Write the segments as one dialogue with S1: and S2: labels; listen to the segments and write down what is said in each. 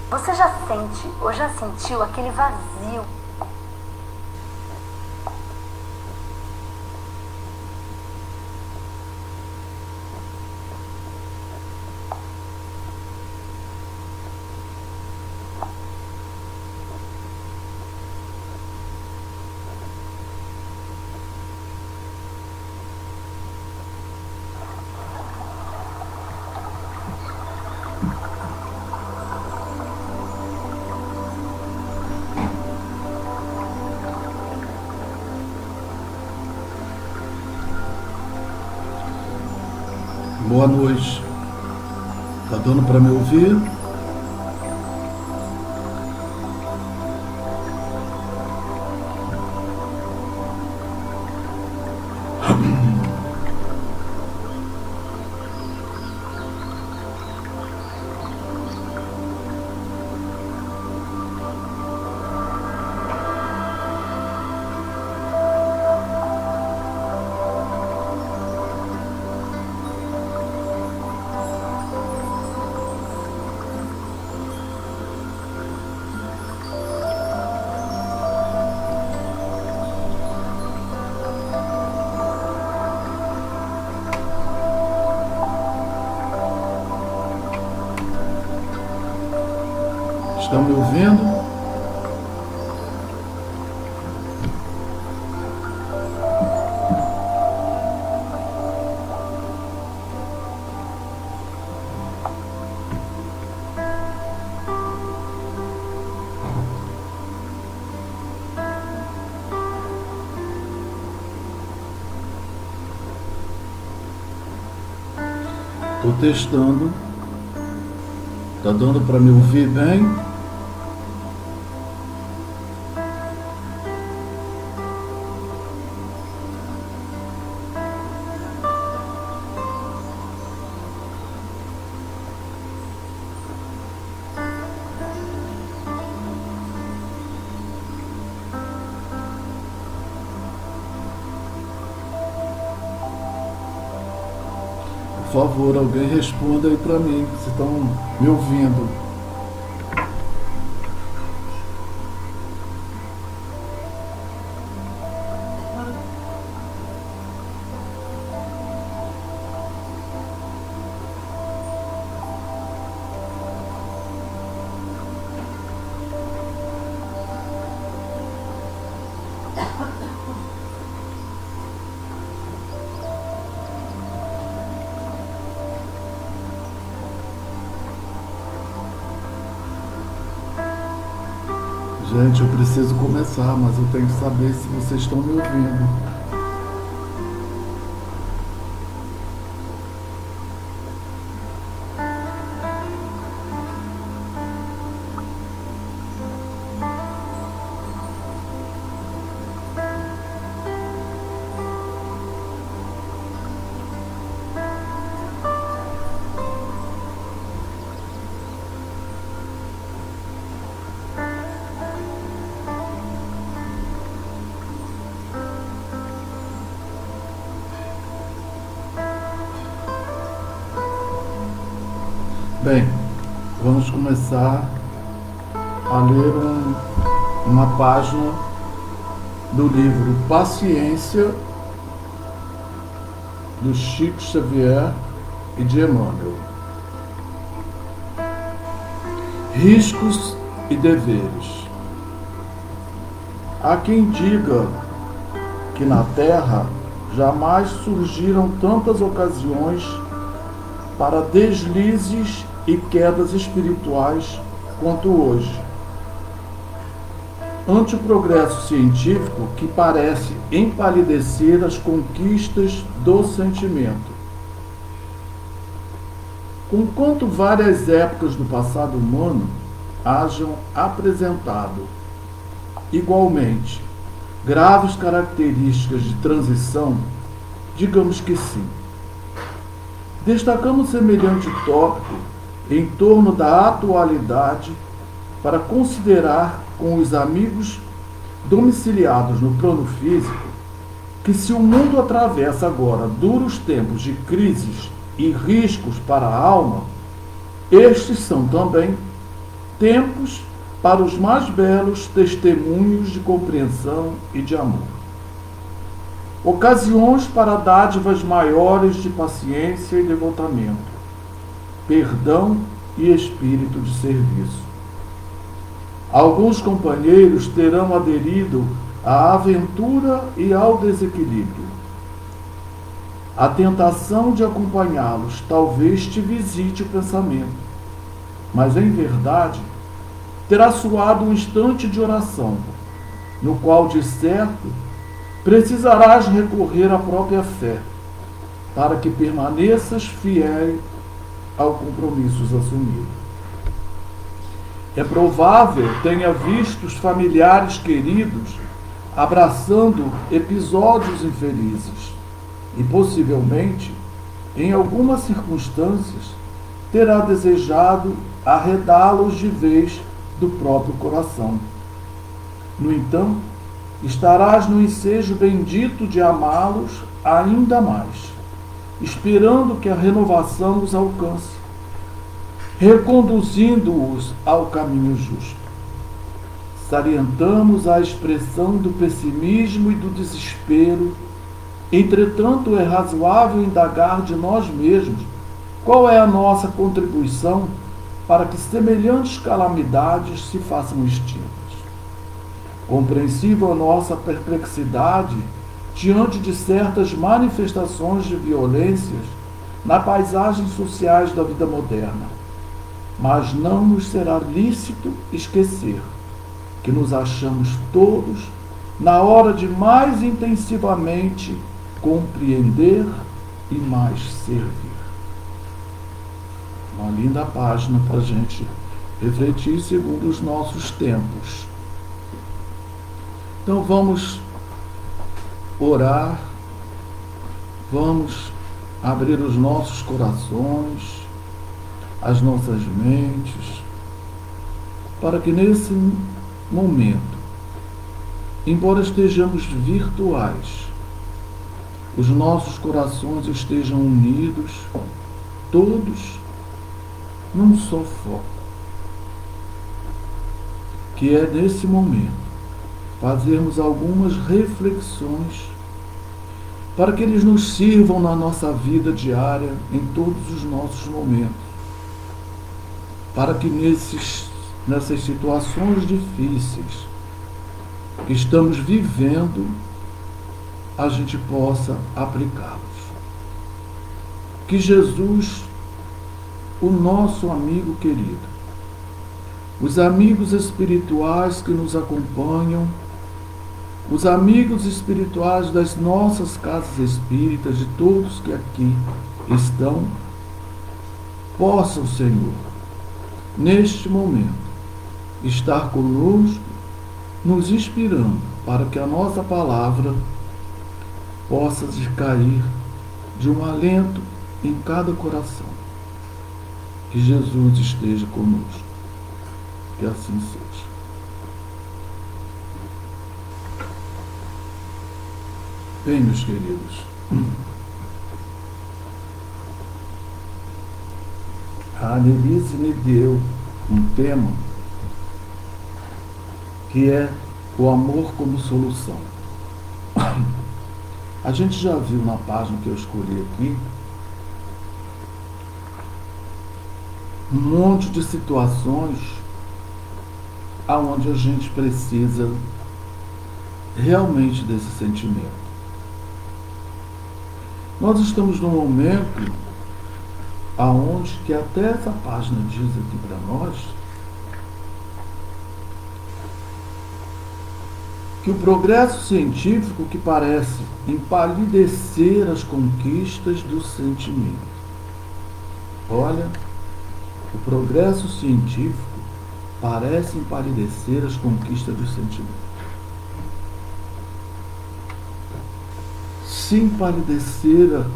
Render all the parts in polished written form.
S1: Você já sente ou já sentiu aquele vazio?
S2: Boa noite. Tá dando para me ouvir? Estão me ouvindo? Estou testando. Tá dando para me ouvir bem? Por favor, alguém responda aí para mim, se estão me ouvindo. Gente, eu preciso começar, mas eu tenho que saber se vocês estão me ouvindo. Bem, vamos começar a ler uma página do livro Paciência, do Chico Xavier e de Emmanuel. Riscos e deveres. Há quem diga que na Terra jamais surgiram tantas ocasiões para deslizes e quedas espirituais quanto hoje. Ante o progresso científico que parece empalidecer as conquistas do sentimento. Conquanto várias épocas do passado humano hajam apresentado, igualmente, graves características de transição, digamos que sim. Destacamos semelhante tópico em torno da atualidade para considerar com os amigos domiciliados no plano físico que se o mundo atravessa agora duros tempos de crises e riscos para a alma, estes são também tempos para os mais belos testemunhos de compreensão e de amor. Ocasiões para dádivas maiores de paciência e devotamento, perdão e espírito de serviço. Alguns companheiros terão aderido à aventura e ao desequilíbrio. A tentação de acompanhá-los talvez te visite o pensamento, mas em verdade terá soado um instante de oração, no qual, de certo, precisarás recorrer à própria fé, para que permaneças fiel ao compromissos assumidos. É provável tenha visto os familiares queridos abraçando episódios infelizes e, possivelmente, em algumas circunstâncias, terá desejado arredá-los de vez do próprio coração. No entanto, estarás no ensejo bendito de amá-los ainda mais, esperando que a renovação os alcance, reconduzindo-os ao caminho justo. Salientamos a expressão do pessimismo e do desespero. Entretanto, é razoável indagar de nós mesmos qual é a nossa contribuição para que semelhantes calamidades se façam extintas. Compreensível a nossa perplexidade diante de certas manifestações de violências na paisagem sociais da vida moderna, mas não nos será lícito esquecer que nos achamos todos na hora de mais intensivamente compreender e mais servir. Uma linda página para a gente refletir segundo os nossos tempos. Então vamos orar, vamos abrir os nossos corações, as nossas mentes, para que nesse momento, embora estejamos virtuais, os nossos corações estejam unidos, todos num só foco, que é nesse momento fazermos algumas reflexões para que eles nos sirvam na nossa vida diária, em todos os nossos momentos, para que nessas situações difíceis que estamos vivendo, a gente possa aplicá-los. Que Jesus, o nosso amigo querido, os amigos espirituais que nos acompanham, os amigos espirituais das nossas casas espíritas, de todos que aqui estão, possam, Senhor, neste momento, estar conosco, nos inspirando para que a nossa palavra possa cair de um alento em cada coração. Que Jesus esteja conosco. Que assim seja. Bem, meus queridos, a Annelise me deu um tema que é o amor como solução. A gente já viu na página que eu escolhi aqui um monte de situações aonde a gente precisa realmente desse sentimento. Nós estamos num momento aonde, que até essa página diz aqui para nós, que o progresso científico que parece empalidecer as conquistas do sentimento. Olha, o progresso científico parece empalidecer as conquistas do sentimento. Se empalidecer a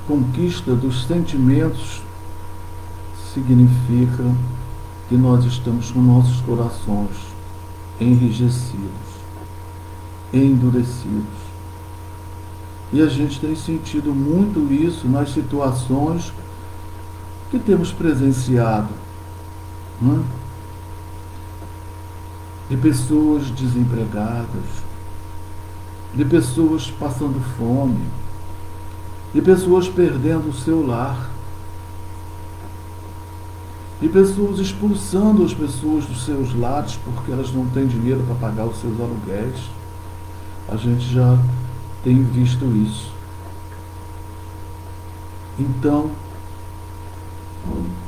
S2: conquista dos sentimentos, significa que nós estamos com nossos corações enrijecidos, endurecidos. E a gente tem sentido muito isso nas situações que temos presenciado, né? de pessoas desempregadas, de pessoas passando fome, de pessoas perdendo o seu lar, de pessoas expulsando as pessoas dos seus lares porque elas não têm dinheiro para pagar os seus aluguéis. A gente já tem visto isso. Então,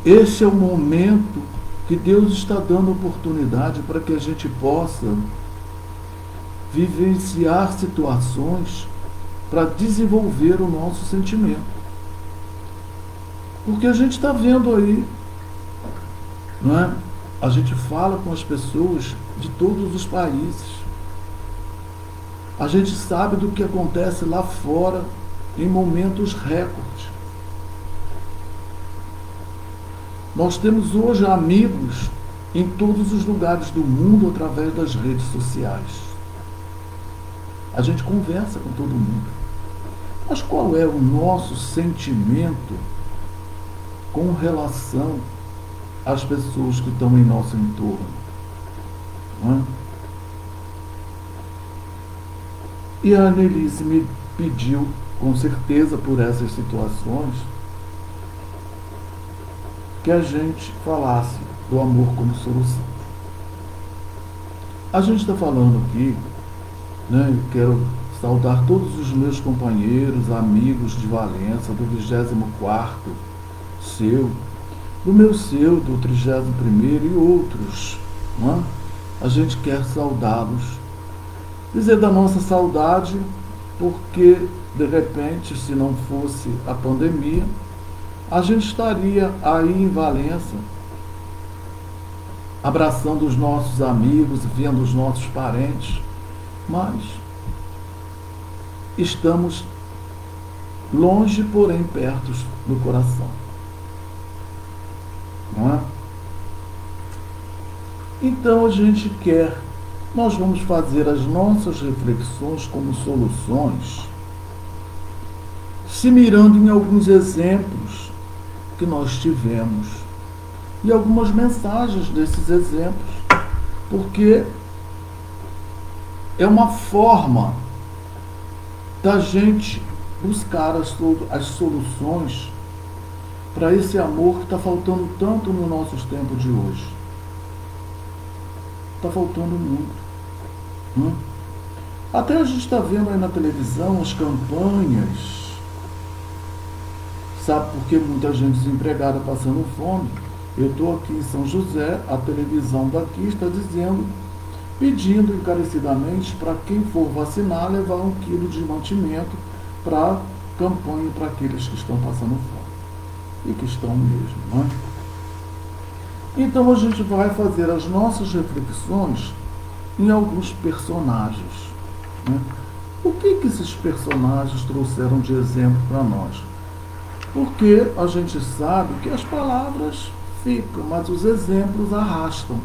S2: esse é o momento que Deus está dando oportunidade para que a gente possa vivenciar situações para desenvolver o nosso sentimento. Porque a gente está vendo aí, não é? A gente fala com as pessoas de todos os países. A gente sabe do que acontece lá fora em momentos recordes. Nós temos hoje amigos em todos os lugares do mundo através das redes sociais. A gente conversa com todo mundo. Mas qual é o nosso sentimento com relação às pessoas que estão em nosso entorno? Não é? E a Annelise me pediu, com certeza por essas situações, que a gente falasse do amor como solução. A gente está falando aqui, né, eu quero saudar todos os meus companheiros, amigos de Valença, do 24º seu, do meu seu, do 31º e outros. Não é? A gente quer saudá-los. Dizer da nossa saudade, porque, de repente, se não fosse a pandemia, a gente estaria aí em Valença, abraçando os nossos amigos, vendo os nossos parentes, mas estamos longe, porém perto do coração. Não é? Então a gente nós vamos fazer as nossas reflexões como soluções, se mirando em alguns exemplos que nós tivemos e algumas mensagens desses exemplos, porque é uma forma da gente buscar as soluções para esse amor que está faltando tanto nos nossos tempos de hoje. Está faltando muito. Até a gente está vendo aí na televisão as campanhas. Sabe por que muita gente desempregada passando fome? Eu estou aqui em São José, a televisão daqui está dizendo, pedindo encarecidamente para quem for vacinar, levar 1 quilo de mantimento para campanha para aqueles que estão passando fome. E que estão mesmo, não é? Então a gente vai fazer as nossas reflexões em alguns personagens. Né? O que esses personagens trouxeram de exemplo para nós? Porque a gente sabe que as palavras ficam, mas os exemplos arrastam.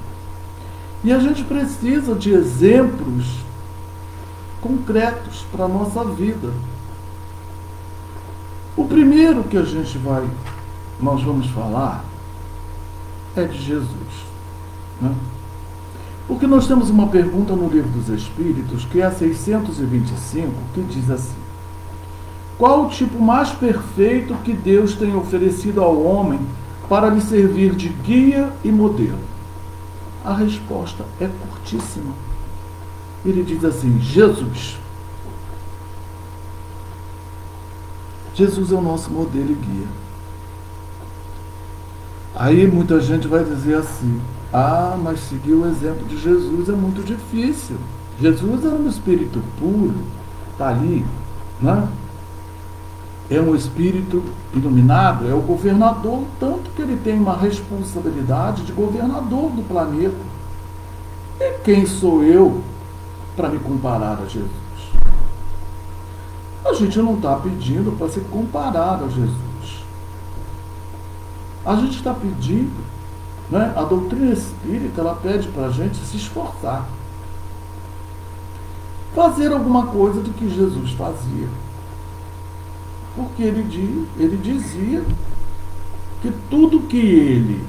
S2: E a gente precisa de exemplos concretos para a nossa vida. O primeiro que nós vamos falar é de Jesus. Né? Porque nós temos uma pergunta no Livro dos Espíritos, que é a 625, que diz assim: qual o tipo mais perfeito que Deus tem oferecido ao homem para lhe servir de guia e modelo? A resposta é curtíssima. Ele diz assim: Jesus. Jesus é o nosso modelo e guia. Aí muita gente vai dizer assim: ah, mas seguir o exemplo de Jesus é muito difícil. Jesus era um espírito puro, está ali, né? É um espírito iluminado, é o governador, tanto que ele tem uma responsabilidade de governador do planeta. E quem sou eu para me comparar a Jesus? A gente não está pedindo para se comparar a Jesus. A gente está pedindo, né? A doutrina espírita, ela pede para a gente se esforçar. Fazer alguma coisa do que Jesus fazia. Porque ele dizia que tudo que ele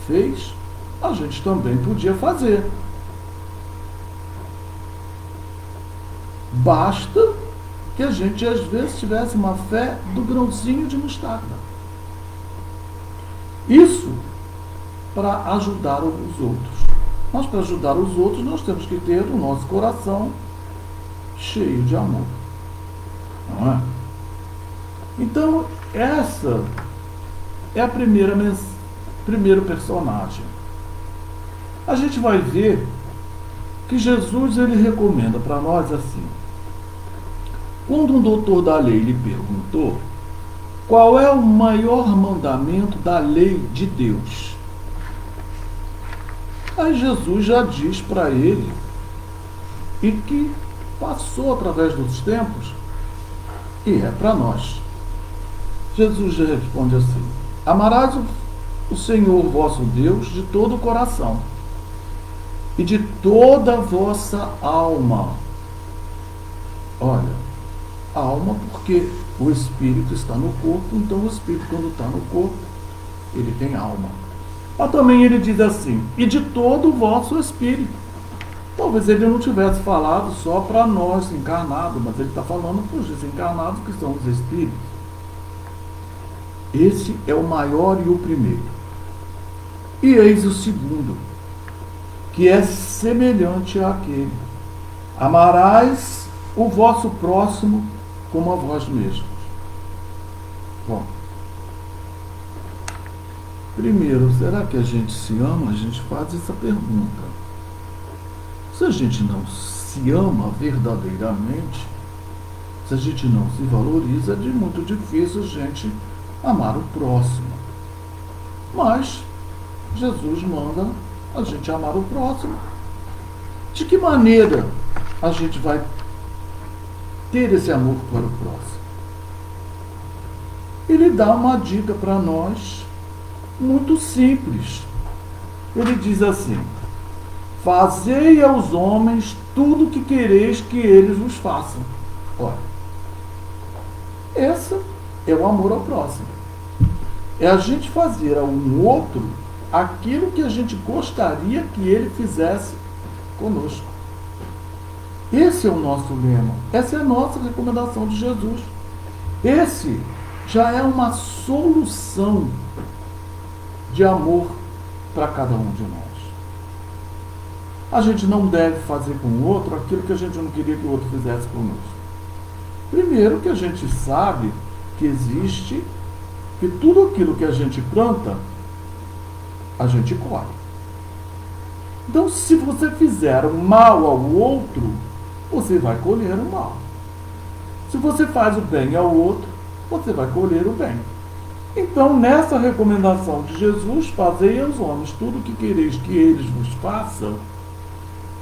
S2: fez, a gente também podia fazer. Basta que a gente, às vezes, tivesse uma fé do grãozinho de mostarda. Isso para ajudar os outros. Mas para ajudar os outros, nós temos que ter o nosso coração cheio de amor. Não é? Então, essa é a primeiro personagem. A gente vai ver que Jesus ele recomenda para nós assim. Quando um doutor da lei lhe perguntou qual é o maior mandamento da lei de Deus, aí Jesus já diz para ele, e que passou através dos tempos, e é para nós. Jesus já responde assim: amarás o Senhor vosso Deus de todo o coração e de toda a vossa alma. Olha, alma porque o espírito está no corpo, então o espírito, quando está no corpo, ele tem alma. Mas também ele diz assim: e de todo o vosso espírito. Talvez ele não tivesse falado só para nós encarnados, mas ele está falando para os desencarnados, que são os espíritos. Esse é o maior e o primeiro. E eis o segundo, que é semelhante àquele: amarás o vosso próximo como a vós mesmos. Bom, primeiro, será que a gente se ama? A gente faz essa pergunta. Se a gente não se ama verdadeiramente, se a gente não se valoriza, é de muito difícil a gente amar o próximo. Mas Jesus manda a gente amar o próximo. De que maneira a gente vai ter esse amor para o próximo? Ele dá uma dica para nós muito simples. Ele diz assim: fazei aos homens tudo o que quereis que eles vos façam. Olha, esse é o amor ao próximo. É a gente fazer a um outro aquilo que a gente gostaria que ele fizesse conosco. Esse é o nosso lema. Essa é a nossa recomendação de Jesus. Esse já é uma solução de amor para cada um de nós. A gente não deve fazer com o outro aquilo que a gente não queria que o outro fizesse conosco. Primeiro, que a gente sabe que existe, que tudo aquilo que a gente planta, a gente colhe. Então, se você fizer o mal ao outro, você vai colher o mal. Se você faz o bem ao outro, você vai colher o bem. Então, nessa recomendação de Jesus, fazei aos homens tudo o que quereis que eles vos façam,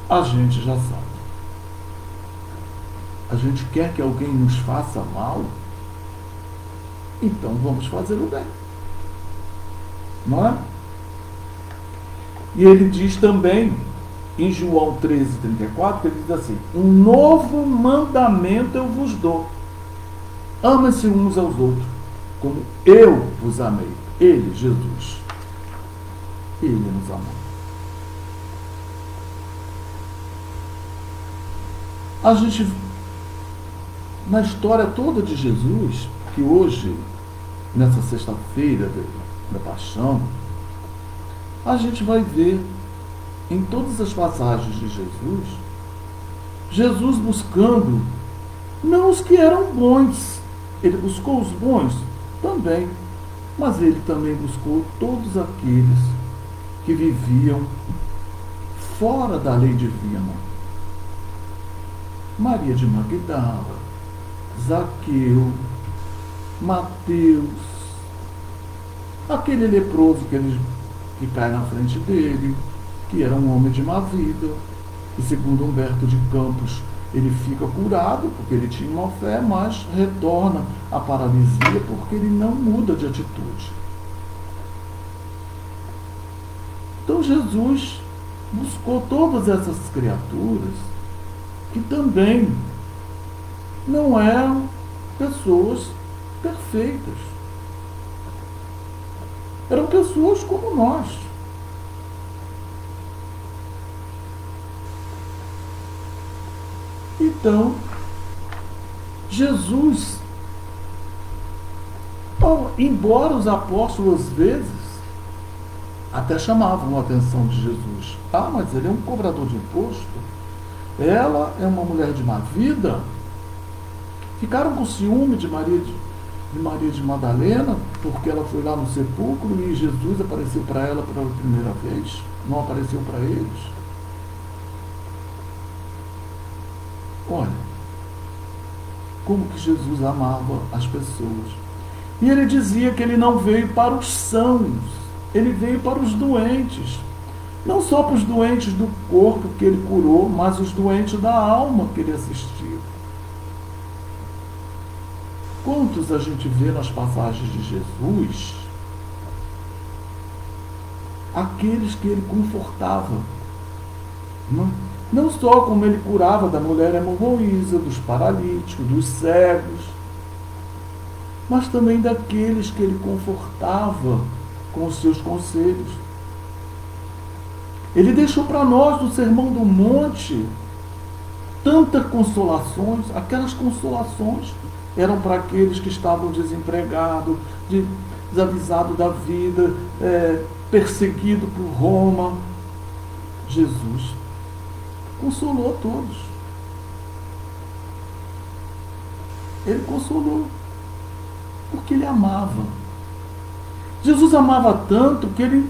S2: a gente já sabe. A gente quer que alguém nos faça mal, então vamos fazer o bem. Não é? E ele diz também, em João 13:34, ele diz assim: um novo mandamento eu vos dou. Amem-se uns aos outros, como eu vos amei. Ele, Jesus, ele nos amou. A gente, na história toda de Jesus, que hoje, nessa sexta-feira da Paixão, a gente vai ver em todas as passagens de Jesus buscando não os que eram bons. Ele buscou os bons também, mas ele também buscou todos aqueles que viviam fora da lei divina. Maria de Magdala, Zaqueu, Mateus, aquele leproso que cai na frente dele, que era um homem de má vida, e segundo Humberto de Campos, ele fica curado porque ele tinha uma fé, mas retorna à paralisia porque ele não muda de atitude. Então Jesus buscou todas essas criaturas que também não eram pessoas perfeitas. Eram pessoas como nós. Então, Jesus, embora os apóstolos às vezes até chamavam a atenção de Jesus. Ah, mas ele é um cobrador de imposto. Ela é uma mulher de má vida. Ficaram com ciúme de Maria de Madalena, porque ela foi lá no sepulcro e Jesus apareceu para ela pela primeira vez. Não apareceu para eles. Olha, como que Jesus amava as pessoas. E ele dizia que ele não veio para os sãos, ele veio para os doentes. Não só para os doentes do corpo que ele curou, mas os doentes da alma que ele assistiu. Quantos a gente vê nas passagens de Jesus? Aqueles que ele confortava. Não só como ele curava da mulher hemorroísa, dos paralíticos, dos cegos, mas também daqueles que ele confortava com os seus conselhos. Ele deixou para nós no Sermão do Monte tantas consolações. Aquelas consolações eram para aqueles que estavam desempregados, desavisados da vida, perseguidos por Roma. Jesus consolou todos. Ele consolou, porque ele amava. Jesus amava tanto que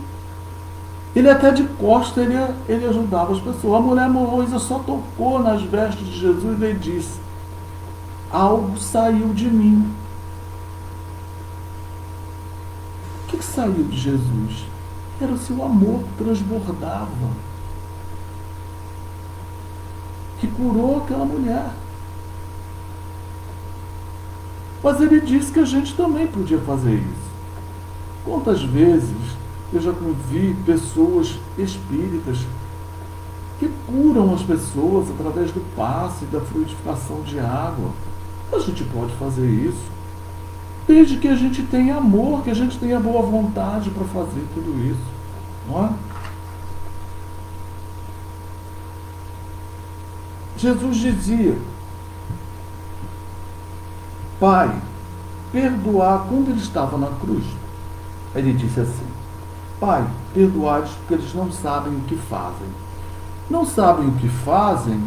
S2: ele até de costa ele ajudava as pessoas. A mulher hemorroísa só tocou nas vestes de Jesus e ele disse: algo saiu de mim. O que saiu de Jesus? Era o seu amor que transbordava, que curou aquela mulher. Mas ele disse que a gente também podia fazer isso. Quantas vezes eu já vi pessoas espíritas que curam as pessoas através do passe, da fluidificação de água. A gente pode fazer isso, desde que a gente tenha amor, que a gente tenha boa vontade para fazer tudo isso, não é? Jesus dizia: Pai, perdoar, quando ele estava na cruz, ele disse assim: Pai, perdoai-os porque eles não sabem o que fazem. Não sabem o que fazem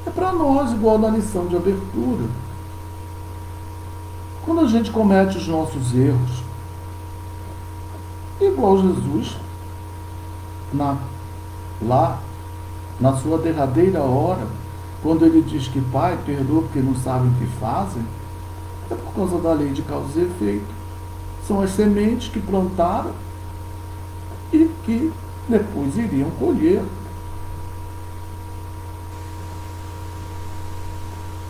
S2: é para nós, igual na lição de abertura. Quando a gente comete os nossos erros, igual Jesus, lá na sua derradeira hora, quando ele diz que Pai, perdoa porque não sabem o que fazem, é por causa da lei de causa e efeito. São as sementes que plantaram e que depois iriam colher.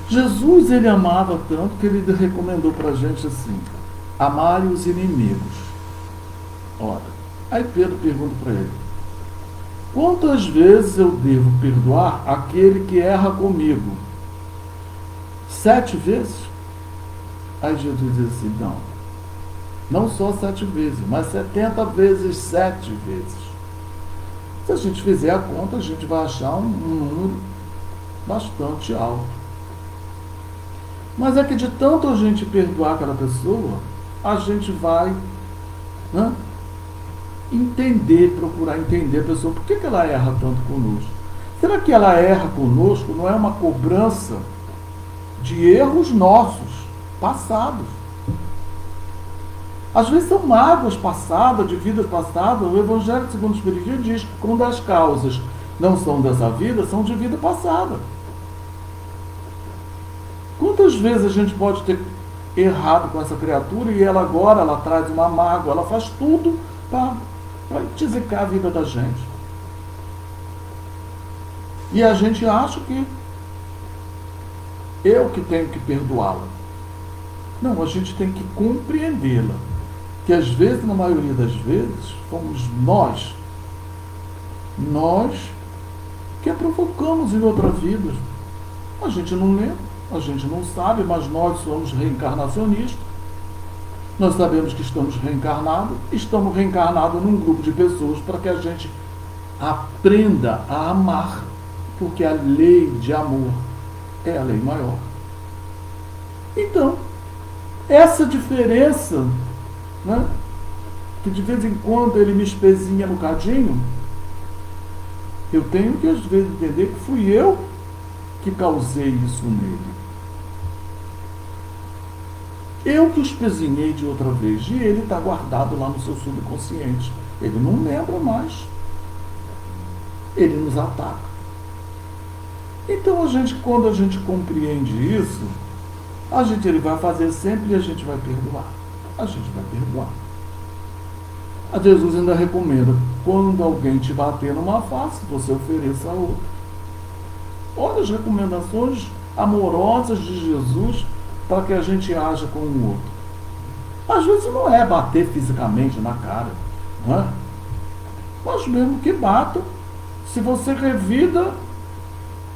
S2: Jesus, ele amava tanto que ele recomendou para a gente assim: amai os inimigos. Ora, aí Pedro pergunta para ele: quantas vezes eu devo perdoar aquele que erra comigo? 7 vezes? Aí Jesus diz assim: não só 7 vezes, mas 70 vezes 7 vezes. Se a gente fizer a conta, a gente vai achar um número bastante alto. Mas é que de tanto a gente perdoar aquela pessoa, a gente vai procurar entender a pessoa. Por que ela erra tanto conosco? Será que ela erra conosco não é uma cobrança de erros nossos, passados? Às vezes são mágoas passadas, de vidas passadas. O Evangelho segundo o Espiritismo diz que quando as causas não são dessa vida, são de vida passada. Quantas vezes a gente pode ter errado com essa criatura e ela agora ela traz uma mágoa, ela faz tudo para tizicar a vida da gente. E a gente acha que eu que tenho que perdoá-la. Não, a gente tem que compreendê-la. Que às vezes, na maioria das vezes, fomos nós que a provocamos em outra vida. A gente não lembra, a gente não sabe, mas nós somos reencarnacionistas. Nós sabemos que estamos reencarnados num grupo de pessoas para que a gente aprenda a amar, porque a lei de amor é a lei maior. Então, essa diferença, né, que de vez em quando ele me espezinha no cadinho, eu tenho que às vezes entender que fui eu que causei isso nele. Eu que o espezinhei de outra vez, e ele está guardado lá no seu subconsciente. Ele não lembra mais. Ele nos ataca. Então, quando a gente compreende isso, ele vai fazer sempre e a gente vai perdoar. A gente vai perdoar. A Jesus ainda recomenda, quando alguém te bater numa face, você ofereça a outra. Olha as recomendações amorosas de Jesus para que a gente haja com o outro. Às vezes não é bater fisicamente na cara, não é? Mas mesmo que bata, se você revida,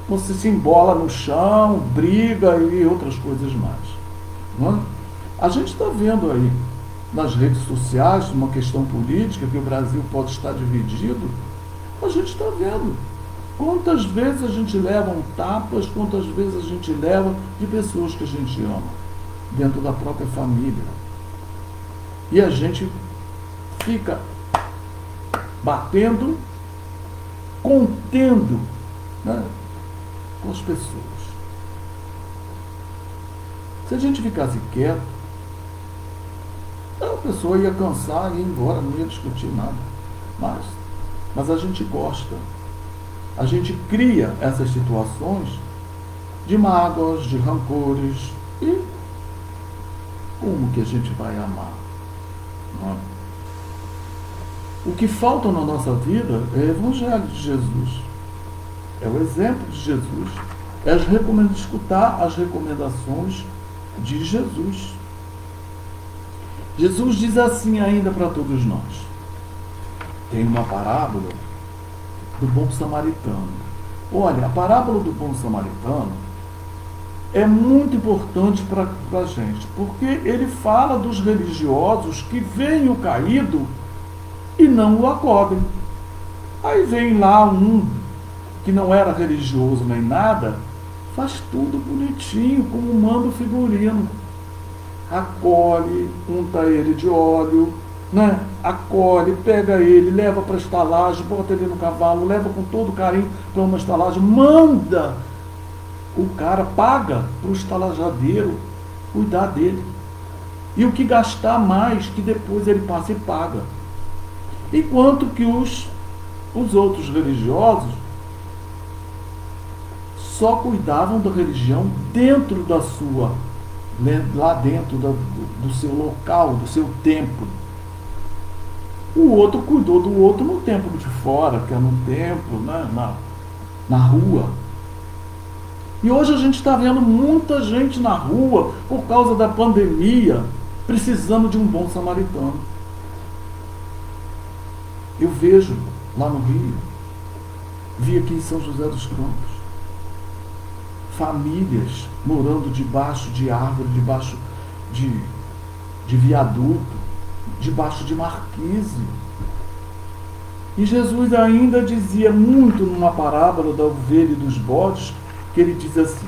S2: você se embola no chão, briga e outras coisas mais. Não é? A gente está vendo aí nas redes sociais uma questão política que o Brasil pode estar dividido. A gente está vendo quantas vezes a gente leva tapas, quantas vezes a gente leva de pessoas que a gente ama dentro da própria família. E a gente fica batendo, contendo, né, com as pessoas. Se a gente ficasse quieto, a pessoa ia cansar e ir embora, não ia discutir nada. Mas a gente gosta. A gente cria essas situações de mágoas, de rancores. E como que a gente vai amar? Não é? O que falta na nossa vida é o Evangelho de Jesus. É o exemplo de Jesus. É escutar as recomendações de Jesus. Jesus diz assim ainda para todos nós. Tem uma parábola do bom samaritano. Olha, a parábola do bom samaritano é muito importante para a gente, porque ele fala dos religiosos que veem o caído e não o acodem. Aí vem lá um que não era religioso nem nada, faz tudo bonitinho, como manda o figurino. Acolhe, unta ele de óleo, né? Acolhe, pega ele, leva para a estalagem, bota ele no cavalo, leva com todo carinho para uma estalagem, manda o cara, paga para o estalajadeiro cuidar dele. E o que gastar mais, que depois ele passa e paga. Enquanto que os outros religiosos só cuidavam da religião dentro da sua, lá dentro do seu local, do seu templo. O outro cuidou do outro no templo de fora, que é no templo, né, na rua. E hoje a gente está vendo muita gente na rua, por causa da pandemia, precisando de um bom samaritano. Eu vejo lá no Rio, vi aqui em São José dos Campos, famílias morando debaixo de árvore, debaixo de viaduto, debaixo de marquise. E Jesus ainda dizia muito numa parábola da ovelha e dos bodes, que ele diz assim,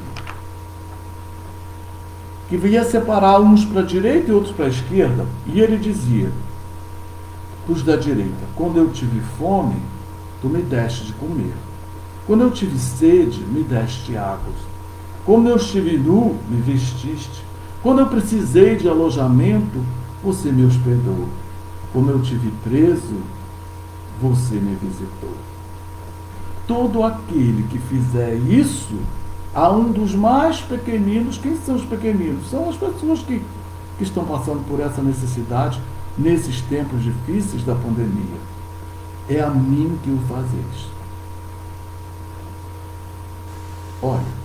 S2: que ia separar uns para a direita e outros para a esquerda, e ele dizia, os da direita, quando eu tive fome, tu me deste de comer. Quando eu tive sede, me deste água. Quando eu estive nu, me vestiste. Quando eu precisei de alojamento, você me hospedou. Quando eu tive preso, você me visitou. Todo aquele que fizer isso, a um dos mais pequeninos, quem são os pequeninos? São as pessoas que estão passando por essa necessidade nesses tempos difíceis da pandemia. É a mim que o fazeis. Olha,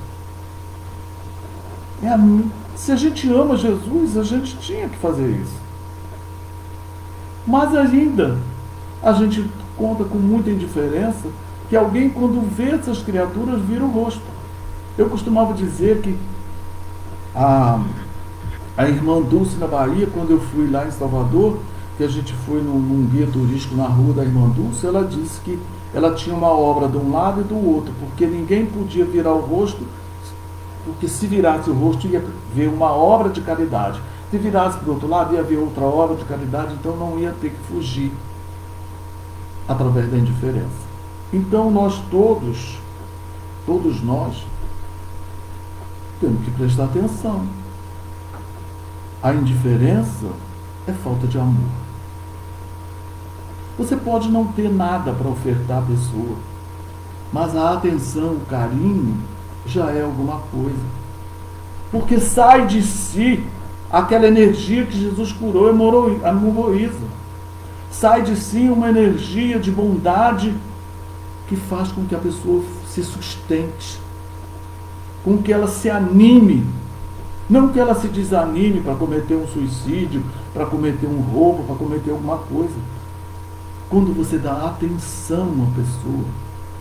S2: é a mim. Se a gente ama Jesus, a gente tinha que fazer isso. Mas ainda, a gente conta com muita indiferença que alguém, quando vê essas criaturas, vira o rosto. Eu costumava dizer que a irmã Dulce na Bahia, quando eu fui lá em Salvador, que a gente foi num guia turístico na rua da irmã Dulce, ela disse que ela tinha uma obra de um lado e do outro, porque ninguém podia virar o rosto, porque se virasse o rosto ia ver uma obra de caridade. Se virasse para o outro lado, ia ver outra obra de caridade, então não ia ter que fugir através da indiferença. Então nós todos nós, temos que prestar atenção. A indiferença é falta de amor. Você pode não ter nada para ofertar à pessoa, mas a atenção, o carinho, já é alguma coisa. Porque sai de si aquela energia que Jesus curou e amorosa. Sai de si uma energia de bondade que faz com que a pessoa se sustente, com que ela se anime, não que ela se desanime para cometer um suicídio, para cometer um roubo, para cometer alguma coisa. Quando você dá atenção a uma pessoa,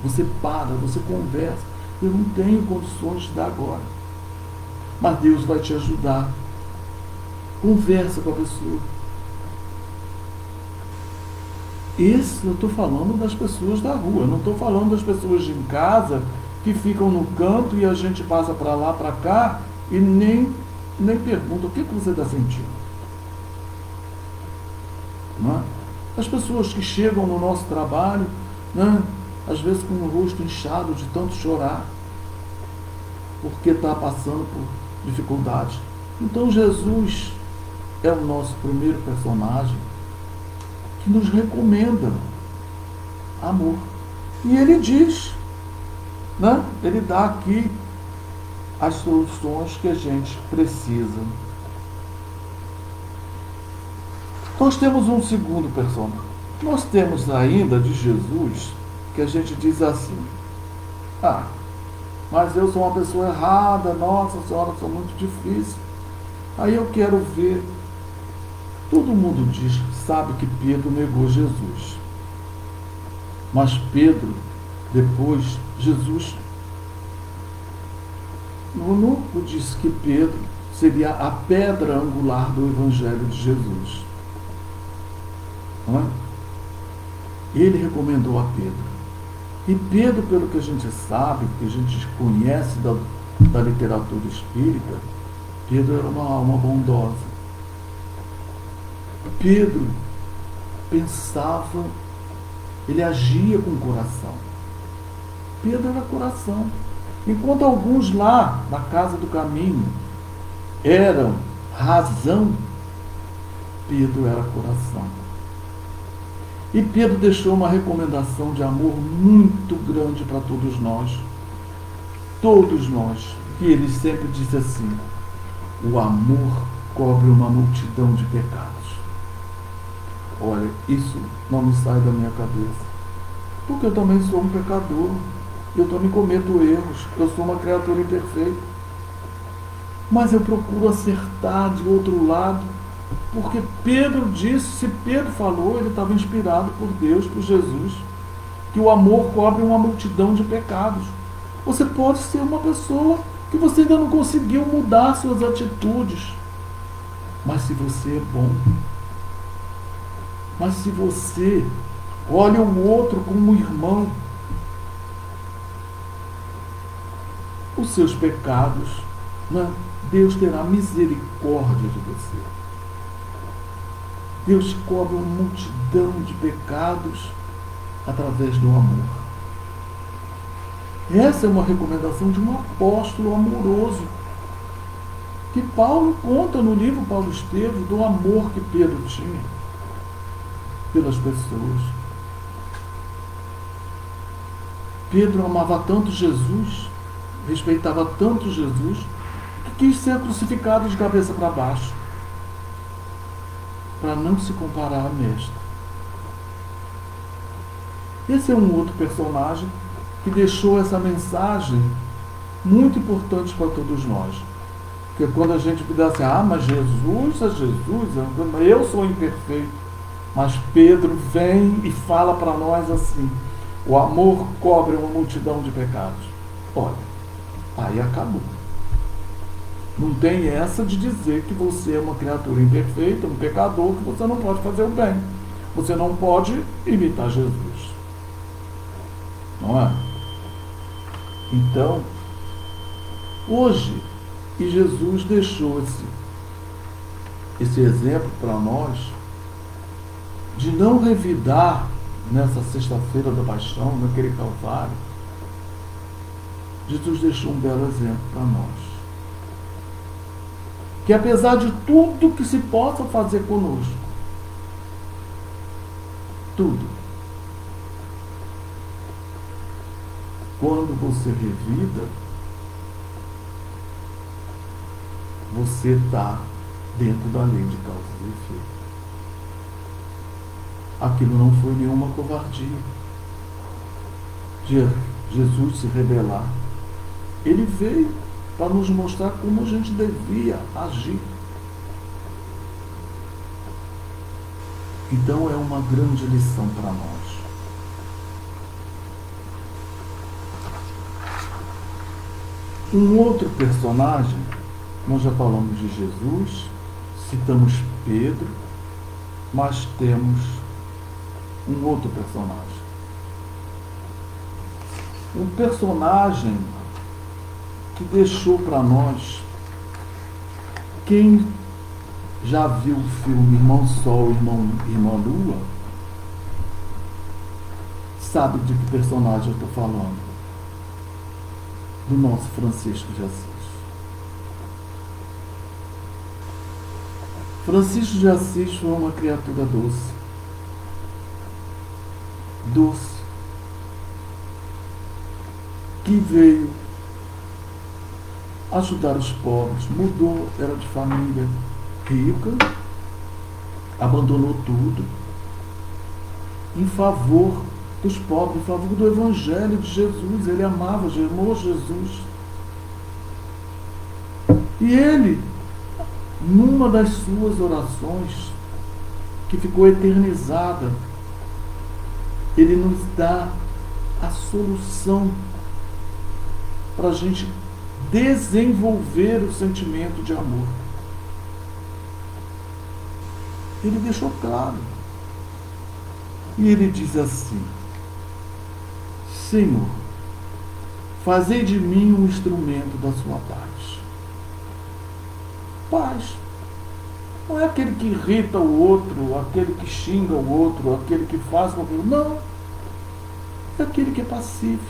S2: você para, você conversa. Eu não tenho condições de dar agora, mas Deus vai te ajudar. Conversa com a pessoa. Isso eu estou falando das pessoas da rua, eu não estou falando das pessoas de casa que ficam no canto e a gente passa para lá, para cá e nem pergunta o que você está sentindo. Não é? As pessoas que chegam no nosso trabalho, né, às vezes com o rosto inchado de tanto chorar, porque está passando por dificuldade. Então Jesus é o nosso primeiro personagem que nos recomenda amor. E ele diz, né, ele dá aqui as soluções que a gente precisa. Nós temos um segundo personagem. Nós temos ainda de Jesus que a gente diz assim: mas eu sou uma pessoa errada, nossa senhora, sou muito difícil. Aí eu quero ver. Todo mundo sabe que Pedro negou Jesus. Mas Pedro, depois, Jesus no disse que Pedro seria a pedra angular do Evangelho de Jesus. Não é? Ele recomendou a Pedro. E Pedro, pelo que a gente sabe, que a gente conhece da literatura espírita, Pedro era uma alma bondosa. Pedro pensava, ele agia com o coração. Pedro era coração. Enquanto alguns lá, na casa do caminho, eram razão, Pedro era coração. E Pedro deixou uma recomendação de amor muito grande para todos nós. Todos nós. E ele sempre disse assim: o amor cobre uma multidão de pecados. Olha, isso não me sai da minha cabeça. Porque eu também sou um pecador. Eu também cometo erros. Eu sou uma criatura imperfeita. Mas eu procuro acertar de outro lado. Porque Pedro disse, se Pedro falou, ele estava inspirado por Deus, por Jesus, que o amor cobre uma multidão de pecados. Você pode ser uma pessoa que você ainda não conseguiu mudar suas atitudes. Mas se você é bom, mas se você olha o outro como um irmão, os seus pecados, né, Deus terá misericórdia de você. Deus cobre uma multidão de pecados através do amor. Essa é uma recomendação de um apóstolo amoroso, que Paulo conta no livro Paulo Estevam do amor que Pedro tinha pelas pessoas. Pedro amava tanto Jesus, respeitava tanto Jesus, que quis ser crucificado de cabeça para baixo, para não se comparar a mestre. Esse é um outro personagem que deixou essa mensagem muito importante para todos nós. Porque quando a gente diz assim, mas Jesus é Jesus, eu sou imperfeito. Mas Pedro vem e fala para nós assim: o amor cobre uma multidão de pecados. Olha, aí acabou. Não tem essa de dizer que você é uma criatura imperfeita, um pecador, que você não pode fazer o bem. Você não pode imitar Jesus. Não é? Então, hoje, E Jesus deixou esse exemplo para nós de não revidar nessa sexta-feira da paixão, naquele Calvário. Jesus deixou um belo exemplo para nós. Que apesar de tudo que se possa fazer conosco, tudo, quando você revida, você está dentro da lei de causa e efeito. Aquilo não foi nenhuma covardia de Jesus se rebelar. Ele veio para nos mostrar como a gente devia agir. Então é uma grande lição para nós. Um outro personagem, nós já falamos de Jesus, citamos Pedro, mas temos um outro personagem. Um personagem que deixou para nós, quem já viu o filme Irmão Sol, Irmã Lua, sabe de que personagem eu estou falando. Do nosso Francisco de Assis. Francisco de Assis foi uma criatura doce. Doce. Que veio ajudar os pobres. Mudou, era de família rica, abandonou tudo em favor dos pobres, em favor do Evangelho de Jesus. Ele amava, amou Jesus. E ele, numa das suas orações, que ficou eternizada, ele nos dá a solução para a gente desenvolver o sentimento de amor. Ele deixou claro. E ele diz assim: Senhor, fazei de mim um instrumento da sua paz. Paz. Não é aquele que irrita o outro, aquele que xinga o outro, aquele que faz com que... Não. É aquele que é pacífico,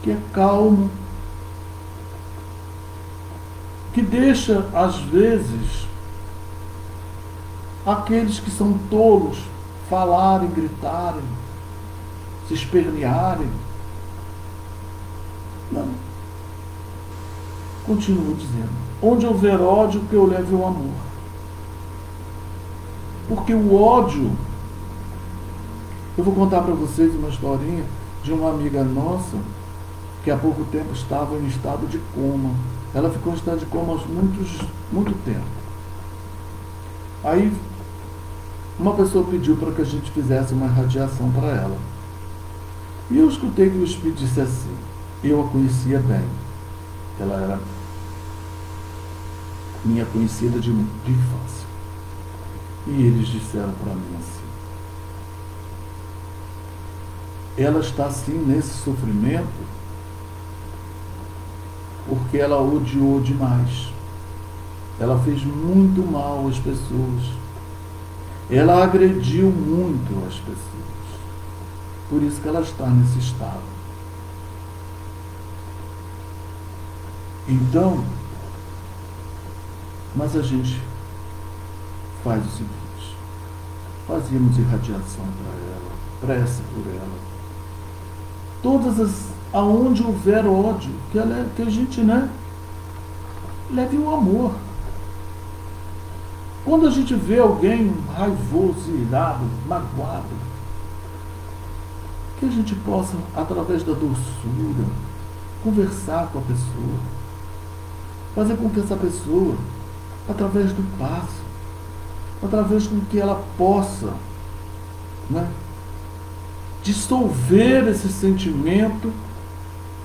S2: que é calmo, que deixa, às vezes, aqueles que são tolos falarem, gritarem, se espernearem. Não. Continuo dizendo: onde houver ódio, que eu leve o amor. Porque o ódio... Eu vou contar para vocês uma historinha de uma amiga nossa que há pouco tempo estava em estado de coma. Ela ficou em estado de coma há muito tempo. Aí uma pessoa pediu para que a gente fizesse uma irradiação para ela. E eu escutei que o Espírito disse assim, eu a conhecia bem. Ela era minha conhecida de infância. E eles disseram para mim assim: ela está assim nesse sofrimento porque ela odiou demais. Ela fez muito mal às pessoas. Ela agrediu muito as pessoas. Por isso que ela está nesse estado. Então, mas a gente faz o seguinte: fazíamos irradiação para ela, prece por ela. Todas as, aonde houver ódio, que a gente, leve o amor. Quando a gente vê alguém raivoso, irado, magoado, que a gente possa, através da doçura, conversar com a pessoa, fazer com que essa pessoa, através do passo, através com que ela possa, dissolver esse sentimento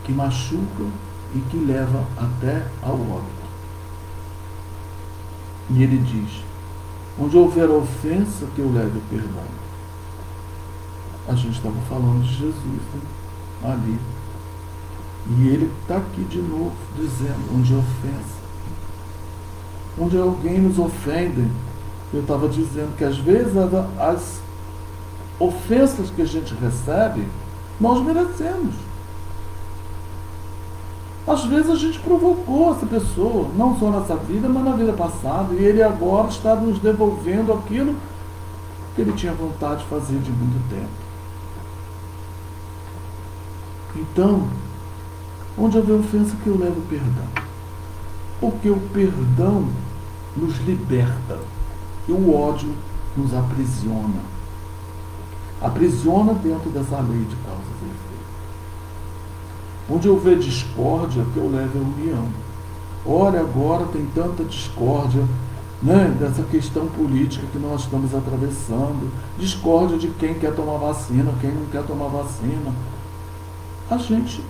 S2: que machuca e que leva até ao óbito. E ele diz: onde houver ofensa, que eu leve o perdão. A gente estava falando de Jesus, ali. E ele está aqui de novo, dizendo, onde ofensa. Onde alguém nos ofende, eu estava dizendo que às vezes as ofensas que a gente recebe, nós merecemos. Às vezes a gente provocou essa pessoa, não só nessa vida, mas na vida passada, e ele agora está nos devolvendo aquilo que ele tinha vontade de fazer de muito tempo. Então, onde houver ofensa, que eu levo o perdão. Porque o perdão nos liberta e o ódio nos aprisiona. Aprisiona dentro dessa lei de causas e efeitos. Onde houver discórdia, que eu leve a união. Olha, agora tem tanta discórdia, né, dessa questão política que nós estamos atravessando. Discórdia de quem quer tomar vacina, quem não quer tomar vacina. A gente,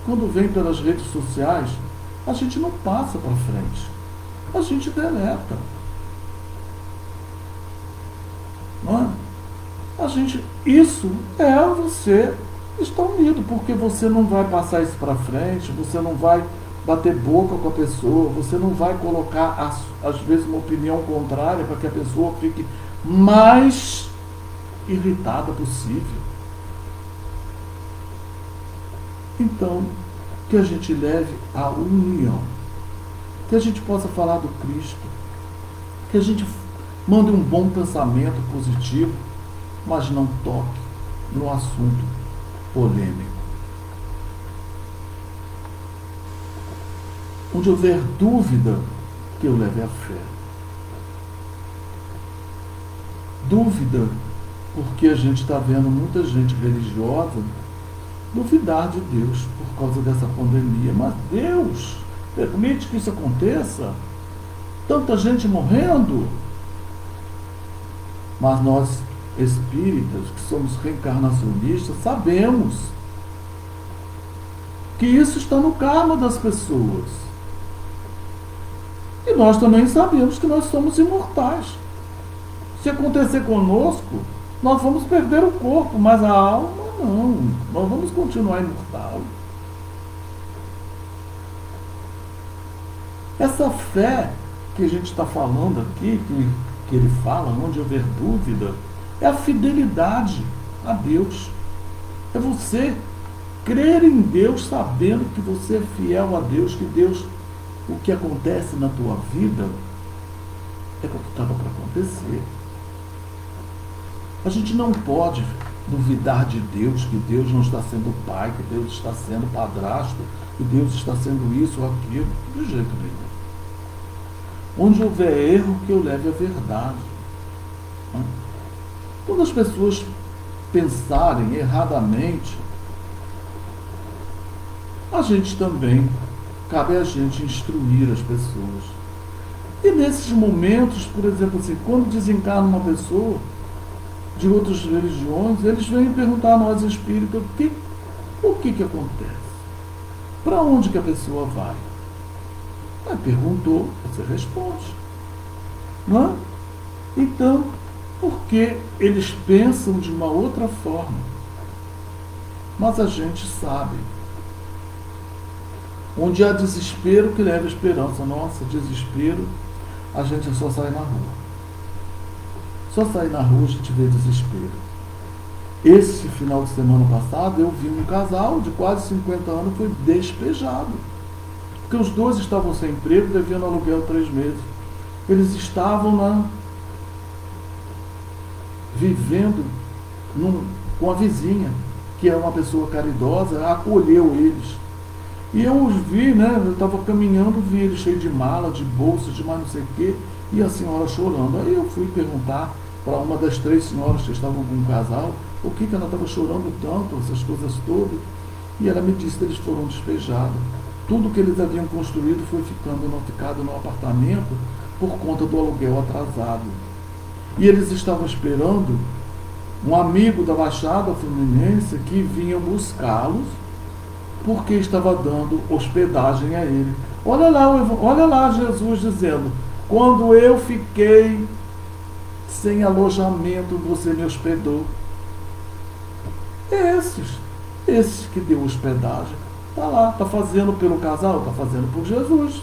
S2: quando vem pelas redes sociais, a gente não passa para frente. A gente deleta. Não é? Isso é você estar unido, porque você não vai passar isso para frente, você não vai bater boca com a pessoa, você não vai colocar, às vezes, uma opinião contrária para que a pessoa fique mais irritada possível. Então, que a gente leve a união, que a gente possa falar do Cristo, que a gente mande um bom pensamento positivo, mas não toque no assunto polêmico. Onde houver dúvida, que eu leve a fé. Dúvida, porque a gente está vendo muita gente religiosa duvidar de Deus por causa dessa pandemia. Mas Deus permite que isso aconteça? Tanta gente morrendo? Mas nós, espíritas, que somos reencarnacionistas, sabemos que isso está no karma das pessoas. E nós também sabemos que nós somos imortais. Se acontecer conosco, nós vamos perder o corpo, mas a alma não. Nós vamos continuar imortal. Essa fé que a gente está falando aqui, que ele fala, onde houver dúvida, é a fidelidade a Deus. É você crer em Deus sabendo que você é fiel a Deus, que Deus, o que acontece na tua vida é porque estava para acontecer. A gente não pode duvidar de Deus, que Deus não está sendo pai, que Deus está sendo padrasto, que Deus está sendo isso ou aquilo, de jeito nenhum. Onde houver erro, que eu leve a verdade. Quando as pessoas pensarem erradamente, a gente também, cabe a gente instruir as pessoas. E nesses momentos, por exemplo, assim, quando desencarna uma pessoa de outras religiões, eles vêm perguntar a nós espíritas o que acontece? Para onde que a pessoa vai? Aí perguntou, você responde. Não é? Então, porque eles pensam de uma outra forma. Mas a gente sabe. Onde há desespero, que leva esperança. Nossa, desespero, a gente só sai na rua. Só sair na rua a gente vê desespero. Esse final de semana passado eu vi um casal de quase 50 anos foi despejado. Porque os dois estavam sem emprego, devendo aluguel 3 meses. Eles estavam lá vivendo com a vizinha, que é uma pessoa caridosa, acolheu eles. E eu os vi, né? Eu estava caminhando, vi eles cheios de mala, de bolsas, de mais não sei o quê, e a senhora chorando. Aí eu fui perguntar para uma das 3 senhoras que estavam com um casal, o que ela estava chorando tanto, essas coisas todas. E ela me disse que eles foram despejados. Tudo que eles haviam construído foi ficado no apartamento por conta do aluguel atrasado. E eles estavam esperando um amigo da Baixada Fluminense que vinha buscá-los porque estava dando hospedagem a ele. Olha lá Jesus dizendo, quando eu fiquei sem alojamento, você me hospedou. Esses que deu hospedagem. Está lá, está fazendo pelo casal, está fazendo por Jesus.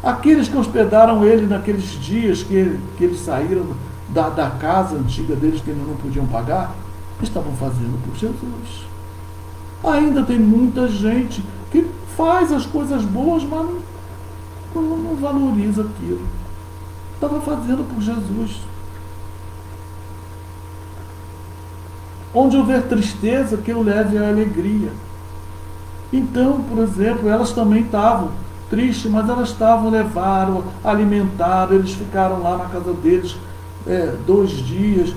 S2: Aqueles que hospedaram ele naqueles dias que eles saíram da casa antiga deles, que eles não podiam pagar, estavam fazendo por Jesus. Ainda tem muita gente que faz as coisas boas, mas não valoriza aquilo. Estava fazendo por Jesus. Onde houver tristeza, que eu leve a alegria. Então, por exemplo, elas também estavam tristes, mas elas levaram, alimentaram, eles ficaram lá na casa deles 2 dias,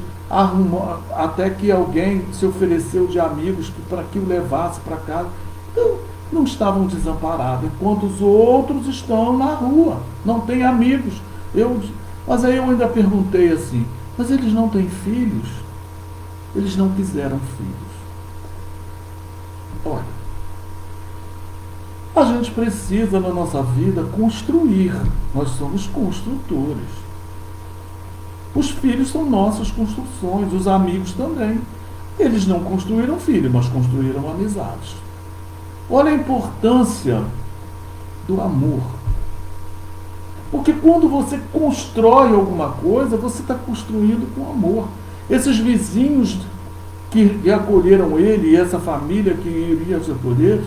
S2: até que alguém se ofereceu de amigos para que o levasse para casa. Então, não estavam desamparados, enquanto os outros estão na rua, não têm amigos. Mas aí eu ainda perguntei assim, mas eles não têm filhos? Eles não quiseram filhos. Olha, a gente precisa na nossa vida construir. Nós somos construtores. Os filhos são nossas construções, os amigos também. Eles não construíram filhos, mas construíram amizades. Olha a importância do amor. Porque quando você constrói alguma coisa, você está construindo com amor. Esses vizinhos que acolheram ele e essa família que iria se acolher,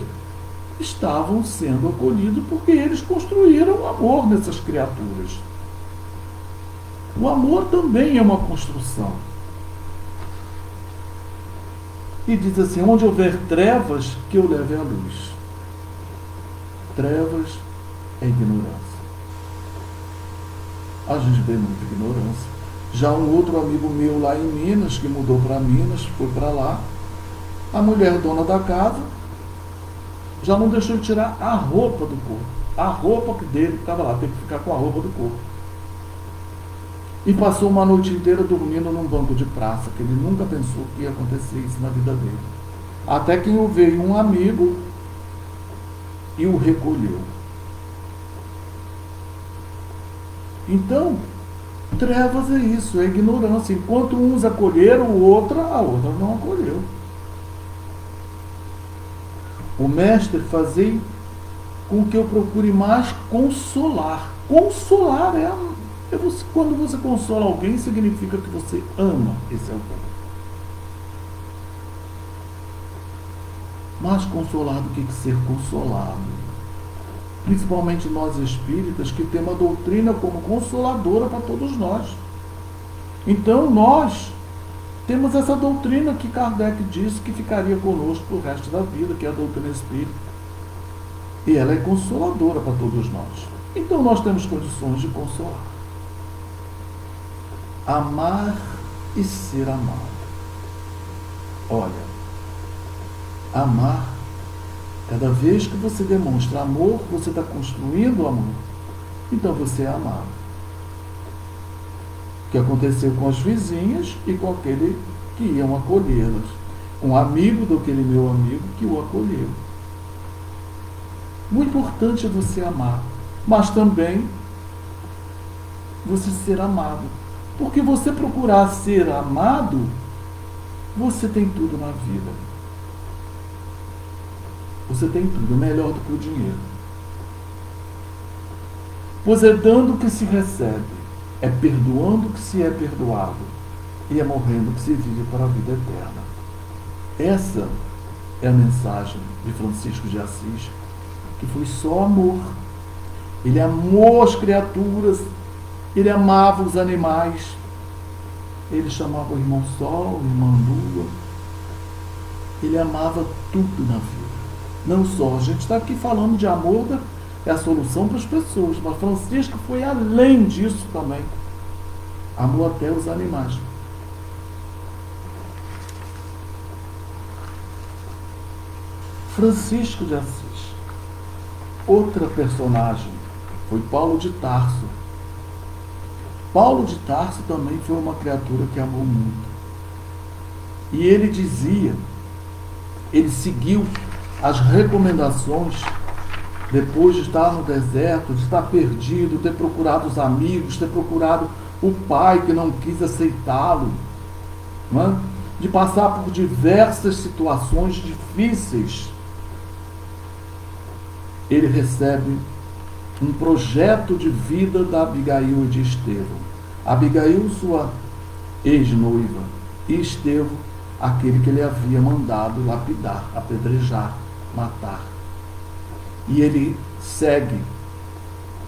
S2: estavam sendo acolhidos porque eles construíram amor nessas criaturas. O amor também é uma construção. E diz assim, onde houver trevas, que eu leve a luz. Trevas é ignorância. A gente vê muita ignorância. Já um outro amigo meu lá em Minas, que mudou para Minas, foi para lá, a mulher dona da casa já não deixou ele tirar a roupa do corpo. A roupa dele que estava lá, teve que ficar com a roupa do corpo. E passou uma noite inteira dormindo num banco de praça, que ele nunca pensou que ia acontecer isso na vida dele. Até que veio um amigo e o recolheu. Então, trevas é isso, é ignorância. Enquanto uns acolheram, a outra não acolheu. O mestre fazia com que eu procure mais consolar. Consolar quando você consola alguém, significa que você ama esse alguém. Mais consolar do que ser consolado. Principalmente nós espíritas, que temos a doutrina como consoladora para todos nós. Então nós temos essa doutrina que Kardec disse que ficaria conosco para o resto da vida, que é a doutrina espírita. E ela é consoladora para todos nós. Então nós temos condições de consolar. Amar e ser amado. Olha, amar, cada vez que você demonstra amor, você está construindo amor. Então você é amado. O que aconteceu com as vizinhas e com aquele que iam acolhê-las. Um amigo daquele meu amigo que o acolheu. O importante é você amar, mas também você ser amado. Porque você procurar ser amado, você tem tudo na vida. Você tem tudo, melhor do que o dinheiro. Pois é dando que se recebe, é perdoando que se é perdoado, e é morrendo que se vive para a vida eterna. Essa é a mensagem de Francisco de Assis, que foi só amor. Ele amou as criaturas, ele amava os animais, ele chamava o irmão Sol, o irmão Lua, ele amava tudo na vida. Não só, a gente está aqui falando de amor, é a solução para as pessoas, mas Francisco foi além disso também. Amou até os animais. Francisco de Assis. Outra personagem foi Paulo de Tarso. Paulo de Tarso também foi uma criatura que amou muito. E ele dizia, ele seguiu as recomendações, depois de estar no deserto, de estar perdido, ter procurado os amigos, ter procurado o pai que não quis aceitá-lo, não é? De passar por diversas situações difíceis, ele recebe um projeto de vida da Abigail e de Estevão. Abigail, sua ex-noiva, e Estevão, aquele que ele havia mandado lapidar, apedrejar, matar. E ele segue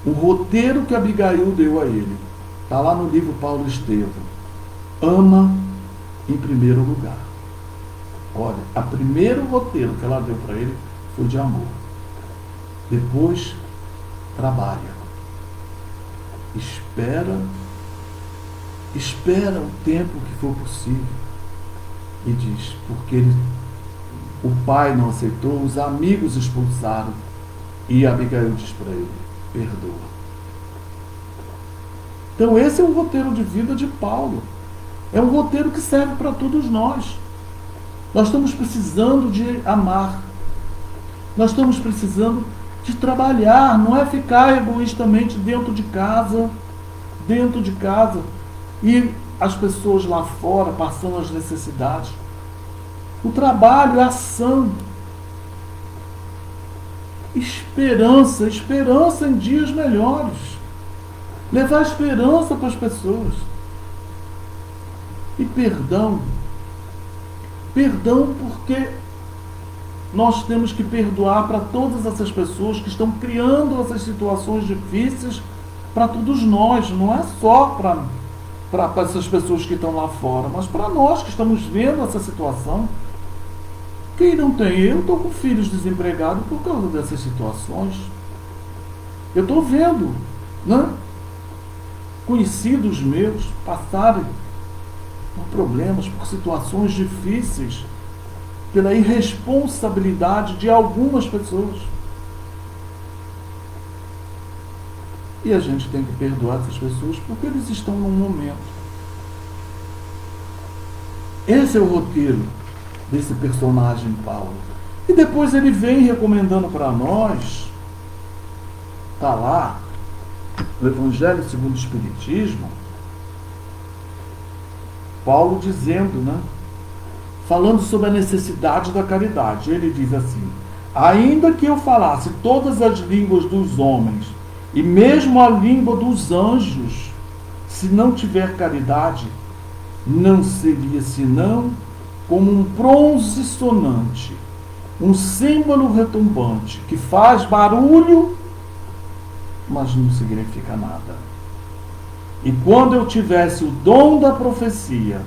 S2: o roteiro que Abigail deu a ele. Está lá no livro Paulo Estevão. Ama em primeiro lugar. Olha, o primeiro roteiro que ela deu para ele foi de amor. Depois, trabalha. Espera o tempo que for possível. E diz, porque o pai não aceitou, os amigos expulsaram. E Abigail diz para ele, perdoa. Então esse é o roteiro de vida de Paulo. É um roteiro que serve para todos nós. Nós estamos precisando de amar. Nós estamos precisando de trabalhar, não é ficar egoístamente dentro de casa, e as pessoas lá fora passando as necessidades. O trabalho é ação. Esperança em dias melhores. Levar esperança para as pessoas. E perdão porque nós temos que perdoar para todas essas pessoas que estão criando essas situações difíceis para todos nós, não é só para essas pessoas que estão lá fora, mas para nós que estamos vendo essa situação. Quem não tem? Eu estou com filhos desempregados por causa dessas situações. Eu estou vendo, né? Conhecidos meus passarem por problemas, por situações difíceis, pela irresponsabilidade de algumas pessoas. E a gente tem que perdoar essas pessoas porque eles estão num momento. Esse é o roteiro desse personagem Paulo. E depois ele vem recomendando para nós, está lá, no Evangelho segundo o Espiritismo, Paulo dizendo, né? Falando sobre a necessidade da caridade. Ele diz assim: ainda que eu falasse todas as línguas dos homens e mesmo a língua dos anjos, se não tiver caridade, não seria senão como um bronze sonante, um símbolo retumbante que faz barulho, mas não significa nada. E quando eu tivesse o dom da profecia,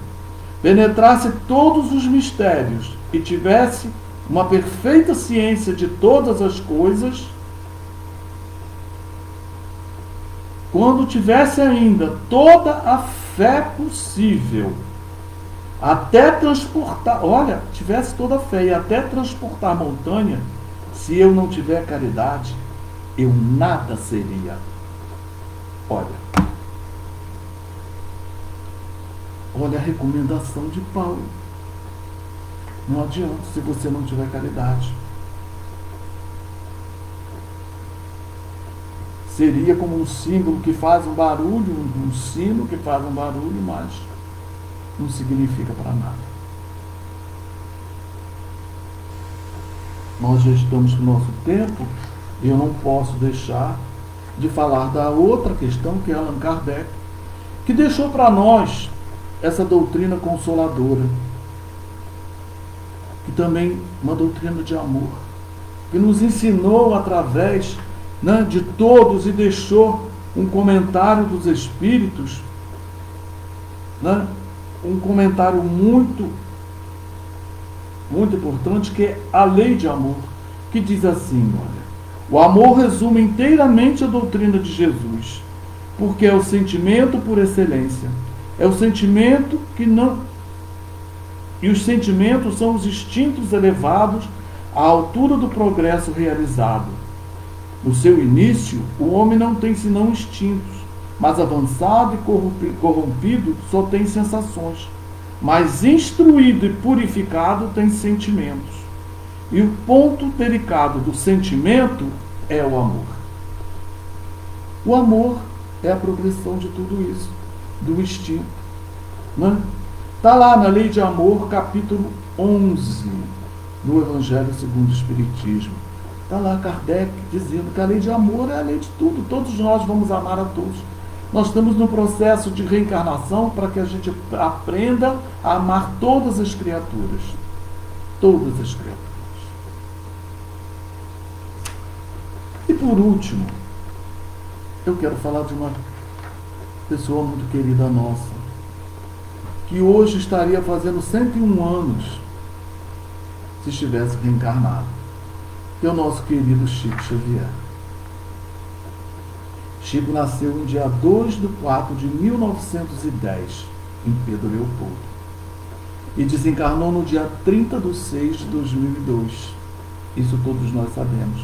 S2: penetrasse todos os mistérios e tivesse uma perfeita ciência de todas as coisas, quando tivesse ainda toda a fé possível, até transportar, olha, tivesse toda a fé e até transportar montanha, se eu não tiver caridade, eu nada seria. Olha a recomendação de Paulo. Não adianta se você não tiver caridade. Seria como um símbolo que faz um barulho, um sino que faz um barulho, mas não significa para nada. Nós já estamos no nosso tempo e eu não posso deixar de falar da outra questão, que é Allan Kardec, que deixou para nós essa doutrina consoladora, que também uma doutrina de amor, que nos ensinou através, né, de todos, e deixou um comentário dos Espíritos, né, um comentário muito importante, que é a lei de amor, que diz assim: olha, o amor resume inteiramente a doutrina de Jesus, porque é o sentimento por excelência. É o sentimento que não... E os sentimentos são os instintos elevados à altura do progresso realizado. No seu início, o homem não tem senão instintos, mas avançado e corrompido só tem sensações. Mas instruído e purificado tem sentimentos. E o ponto delicado do sentimento é o amor. O amor é a progressão de tudo isso, do instinto. Está lá na Lei de Amor, capítulo 11, do Evangelho segundo o Espiritismo. Está lá Kardec dizendo que a lei de amor é a lei de tudo. Todos nós vamos amar a todos. Nós estamos no processo de reencarnação para que a gente aprenda a amar todas as criaturas. Todas as criaturas. E por último, eu quero falar de uma pessoa muito querida nossa, que hoje estaria fazendo 101 anos se estivesse reencarnado, que é o nosso querido Chico Xavier. Chico nasceu em dia 2 de 4 de 1910, em Pedro Leopoldo, e desencarnou no dia 30 de 6 de 2002. Isso todos nós sabemos.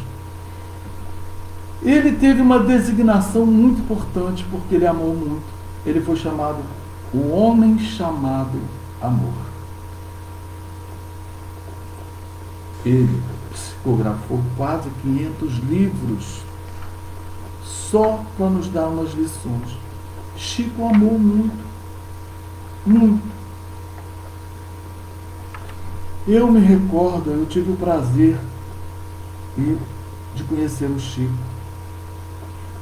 S2: Ele teve uma designação muito importante porque ele amou muito. Ele foi chamado o homem chamado amor. Ele psicografou quase 500 livros só para nos dar umas lições. Chico amou muito, muito. Eu me recordo, eu tive o prazer de conhecer o Chico.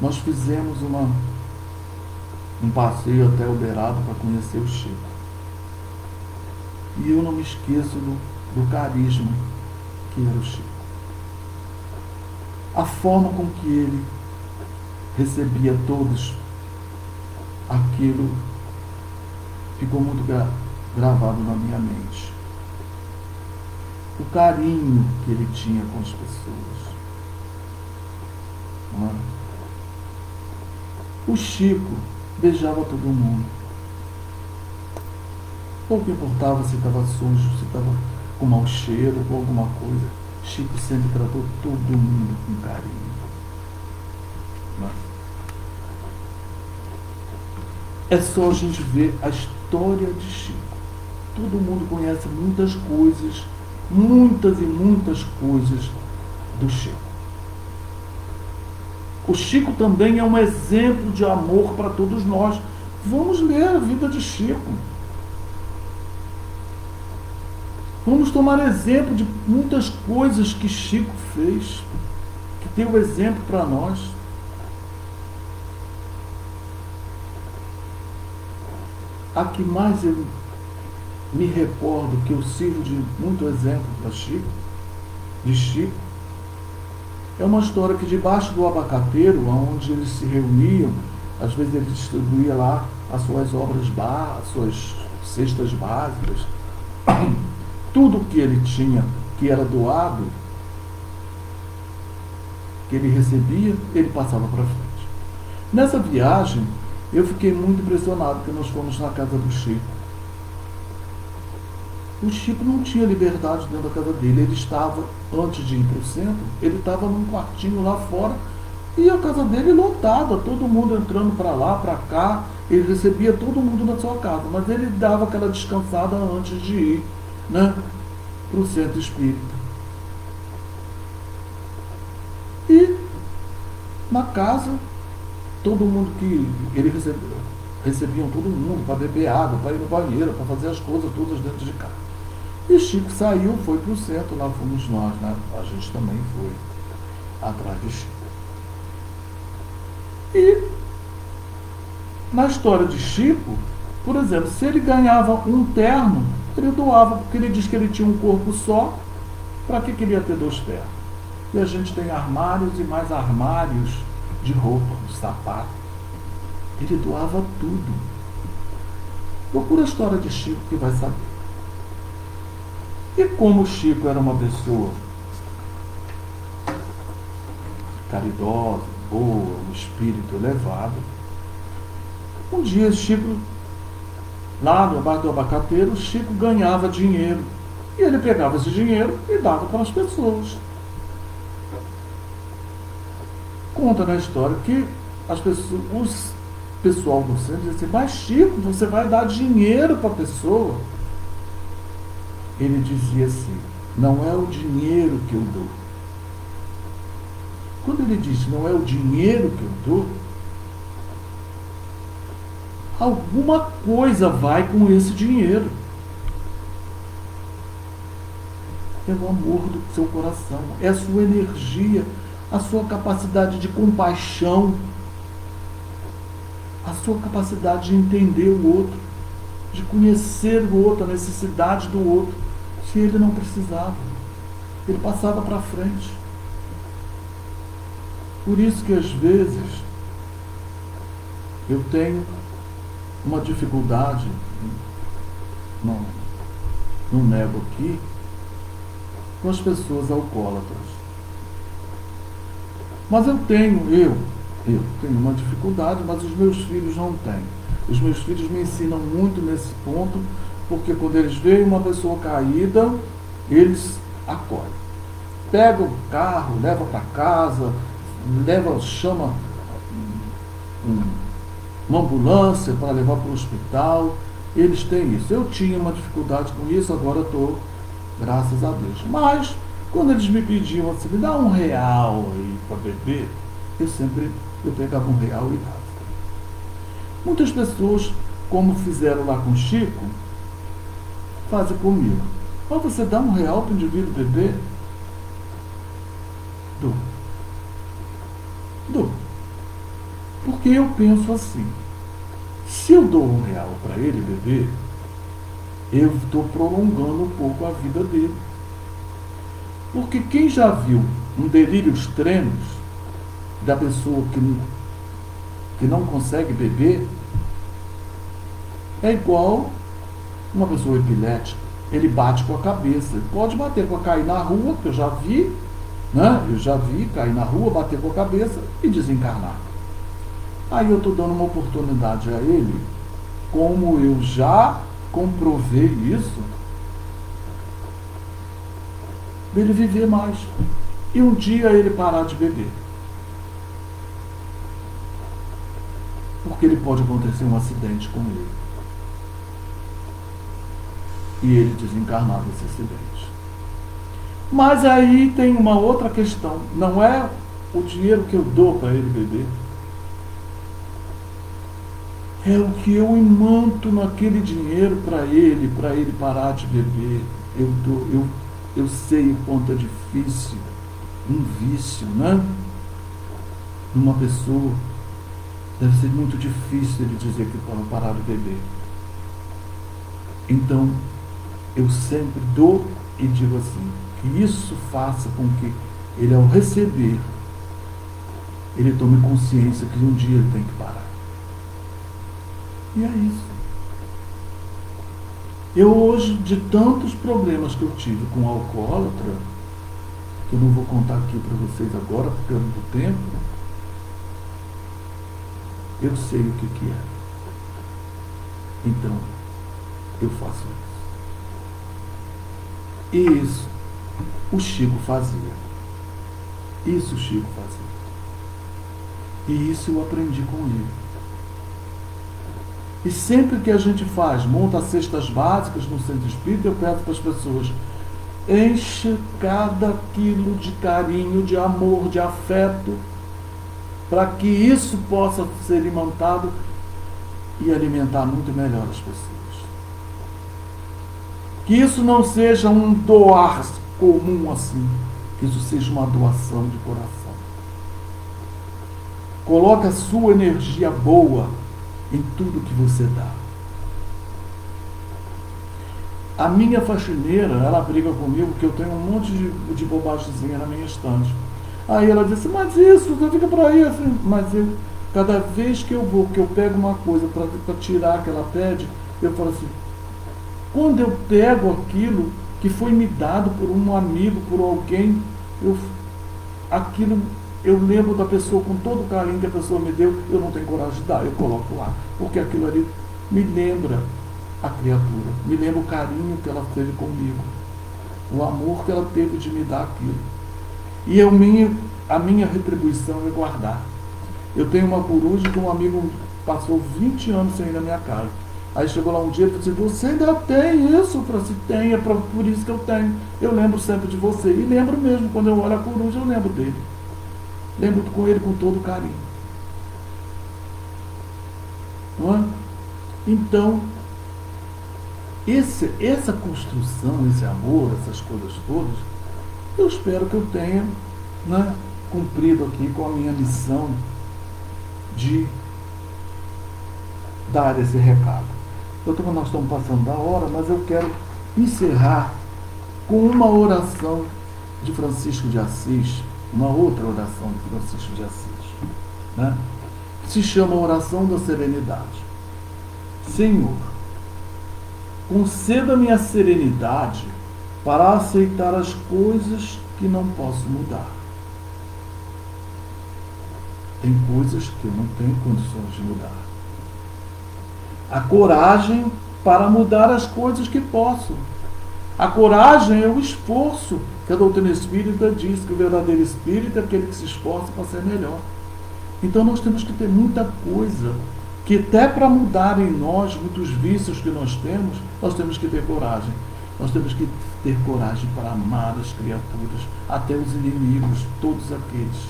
S2: Nós fizemos um passeio até Uberaba para conhecer o Chico. E eu não me esqueço do carisma que era o Chico. A forma com que ele recebia todos, aquilo ficou muito gravado na minha mente. O carinho que ele tinha com as pessoas. Não é? O Chico beijava todo mundo. Pouco importava se estava sujo, se estava com mau cheiro ou alguma coisa. Chico sempre tratou todo mundo com carinho. É só a gente ver a história de Chico. Todo mundo conhece muitas coisas, muitas e muitas coisas do Chico. O Chico também é um exemplo de amor para todos nós. Vamos ler a vida de Chico. Vamos tomar exemplo de muitas coisas que Chico fez, que deu exemplo para nós. A que mais eu me recordo que eu sirvo de muito exemplo para Chico, de Chico, é uma história que debaixo do abacateiro, onde eles se reuniam, às vezes ele distribuía lá as suas obras básicas, as suas cestas básicas, tudo que ele tinha, que era doado, que ele recebia, ele passava para frente. Nessa viagem, eu fiquei muito impressionado, porque nós fomos na casa do Chico. O Chico não tinha liberdade dentro da casa dele. Ele estava, antes de ir para o centro, ele estava num quartinho lá fora, e a casa dele lotada, todo mundo entrando para lá, para cá. Ele recebia todo mundo na sua casa, mas ele dava aquela descansada antes de ir, né, para o centro espírita. E na casa, todo mundo que ele recebiam todo mundo para beber água, para ir no banheiro, para fazer as coisas todas dentro de casa. E Chico saiu, foi para o centro, lá fomos nós, né? A gente também foi atrás de Chico. E na história de Chico, por exemplo, se ele ganhava um terno, ele doava, porque ele diz que ele tinha um corpo só, para que ele ia ter 2 ternos? E a gente tem armários e mais armários de roupa, de sapato. Ele doava tudo. Procura a história de Chico que vai saber. E como Chico era uma pessoa caridosa, boa, um espírito elevado, um dia Chico, lá no bar do abacateiro, Chico ganhava dinheiro. E ele pegava esse dinheiro e dava para as pessoas. Conta na história que as pessoas, o pessoal do centro dizia assim: mas Chico, você vai dar dinheiro para a pessoa? Ele dizia assim: não é o dinheiro que eu dou. Quando ele diz não é o dinheiro que eu dou, alguma coisa vai com esse dinheiro. É o amor do seu coração, é a sua energia, a sua capacidade de compaixão, a sua capacidade de entender o outro, de conhecer o outro, a necessidade do outro. Se ele não precisava, ele passava para frente. Por isso que às vezes eu tenho uma dificuldade, não nego aqui, com as pessoas alcoólatras. Mas eu tenho uma dificuldade, mas os meus filhos não têm. Os meus filhos me ensinam muito nesse ponto, porque quando eles veem uma pessoa caída, eles acolhem. Pega o carro, leva para casa, chama uma ambulância para levar para o hospital. Eles têm isso. Eu tinha uma dificuldade com isso, agora estou, graças a Deus. Mas, quando eles me pediam assim, me dá R$1 aí para beber, eu pegava R$1 e dava. Muitas pessoas, como fizeram lá com o Chico, fazem comigo. Mas você dá R$1 para o indivíduo beber? Dou. Porque eu penso assim, se eu dou R$1 para ele beber, eu estou prolongando um pouco a vida dele. Porque quem já viu um delírio extremo da pessoa que não consegue beber, é igual uma pessoa epilética. Ele bate com a cabeça. Ele pode bater com a cair na rua, que eu já vi, né? Eu já vi cair na rua, bater com a cabeça e desencarnar. Aí eu estou dando uma oportunidade a ele, como eu já comprovei isso, dele viver mais. E um dia ele parar de beber. Porque ele pode acontecer um acidente com ele. E ele desencarnar desse acidente. Mas aí tem uma outra questão. Não é o dinheiro que eu dou para ele beber. É o que eu imanto naquele dinheiro para ele parar de beber. Eu sei o quanto é difícil um vício, né? Numa pessoa, deve ser muito difícil ele dizer que pode parar de beber. Então, eu sempre dou e digo assim, que isso faça com que ele, ao receber, ele tome consciência que um dia ele tem que parar. E é isso. Eu hoje, de tantos problemas que eu tive com alcoólatra, que eu não vou contar aqui para vocês agora, porque eu não tenho tempo, eu sei o que é. Então, eu faço isso. E isso o Chico fazia. Isso o Chico fazia. E isso eu aprendi com ele. E sempre que a gente monta cestas básicas no centro espírita, eu peço para as pessoas, enche cada quilo de carinho, de amor, de afeto, para que isso possa ser alimentado e alimentar muito melhor as pessoas. Que isso não seja um doar comum assim, que isso seja uma doação de coração. Coloque a sua energia boa em tudo que você dá. A minha faxineira, ela briga comigo porque eu tenho um monte de bobagemzinha na minha estante. Aí ela disse, mas isso, você fica por aí assim. Mas eu, cada vez que eu pego uma coisa para tirar que ela pede, eu falo assim, quando eu pego aquilo que foi me dado por um amigo, por alguém, eu lembro da pessoa com todo o carinho que a pessoa me deu, eu não tenho coragem de dar, eu coloco lá. Porque aquilo ali me lembra a criatura, me lembra o carinho que ela teve comigo, o amor que ela teve de me dar aquilo. E a minha retribuição é guardar. Eu tenho uma coruja que um amigo passou 20 anos sem ir na minha casa. Aí chegou lá um dia e falou assim, você ainda tem isso? Eu falei assim, tem, é por isso que eu tenho. Eu lembro sempre de você. E lembro mesmo, quando eu olho a coruja, eu lembro dele. Lembro com ele com todo carinho. Não é? Então, essa construção, esse amor, essas coisas todas, eu espero que eu tenha, né, cumprido aqui com a minha missão de dar esse recado. Doutor, nós estamos passando da hora, mas eu quero encerrar com uma oração de Francisco de Assis, uma outra oração de Francisco de Assis, né? Que se chama Oração da Serenidade. Senhor, conceda-me a serenidade para aceitar as coisas que não posso mudar. Tem coisas que eu não tenho condições de mudar. A coragem para mudar as coisas que posso. A coragem é o esforço, que a doutrina espírita diz que o verdadeiro espírito é aquele que se esforça para ser melhor. Então nós temos que ter muita coisa, que até para mudar em nós muitos vícios que nós temos que ter coragem. Nós temos que ter coragem para amar as criaturas, até os inimigos, todos aqueles.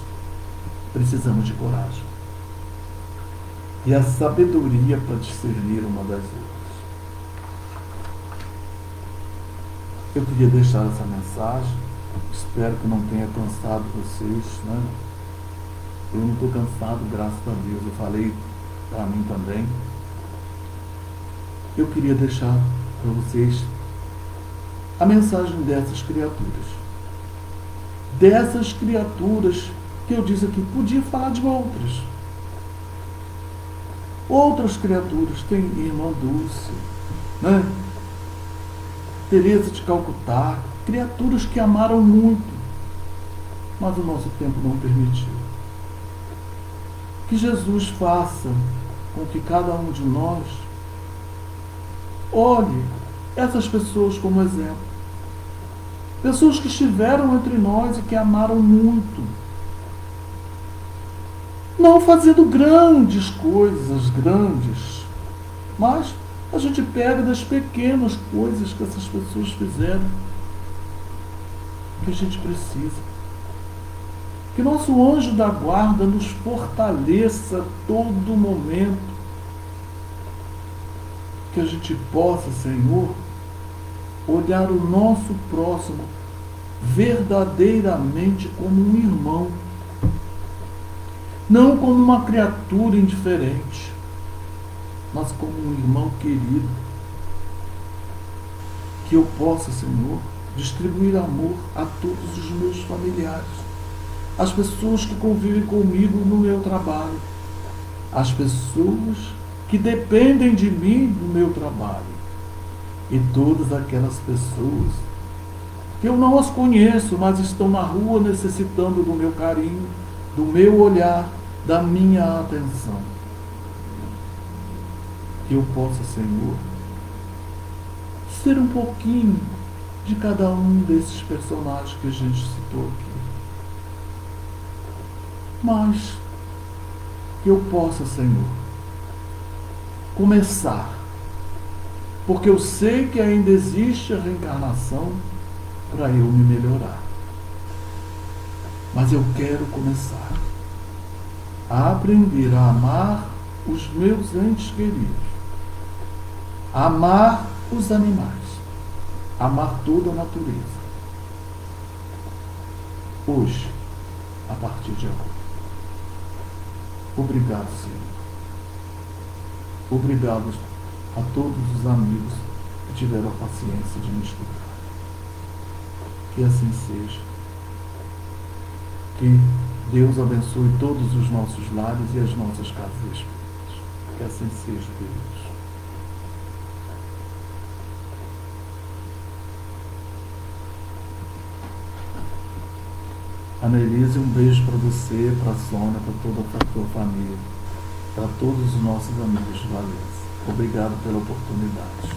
S2: Precisamos de coragem. E a sabedoria para discernir uma das outras. Eu queria deixar essa mensagem. Espero que não tenha cansado vocês, né? Eu não estou cansado, graças a Deus. Eu falei para mim também. Eu queria deixar para vocês a mensagem dessas criaturas. Dessas criaturas que eu disse aqui, podia falar de outras. Outras criaturas, tem Irmã Dulce, né? Teresa de Calcutá, criaturas que amaram muito, mas o nosso tempo não permitiu. Que Jesus faça com que cada um de nós olhe essas pessoas como exemplo. Pessoas que estiveram entre nós e que amaram muito. Não fazendo grandes coisas, mas a gente pega das pequenas coisas que essas pessoas fizeram, que a gente precisa. Que nosso anjo da guarda nos fortaleça a todo momento. Que a gente possa, Senhor, olhar o nosso próximo verdadeiramente como um irmão. Não como uma criatura indiferente, mas como um irmão querido. Que eu possa, Senhor, distribuir amor a todos os meus familiares, as pessoas que convivem comigo no meu trabalho, as pessoas que dependem de mim no meu trabalho, e todas aquelas pessoas que eu não as conheço, mas estão na rua necessitando do meu carinho, do meu olhar, da minha atenção. Que eu possa, Senhor, ser um pouquinho de cada um desses personagens que a gente citou aqui. Mas que eu possa, Senhor, começar, porque eu sei que ainda existe a reencarnação para eu me melhorar. Mas eu quero começar a aprender a amar os meus entes queridos, a amar os animais, a amar toda a natureza. Hoje, a partir de agora. Obrigado, Senhor. Obrigado a todos os amigos que tiveram a paciência de me escutar. Que assim seja. Que Deus abençoe todos os nossos lares e as nossas casas espíritas. Que assim seja, queridos. Ana Elise, um beijo para você, para a Sônia, para toda a tua família, para todos os nossos amigos de Valença. Obrigado pela oportunidade.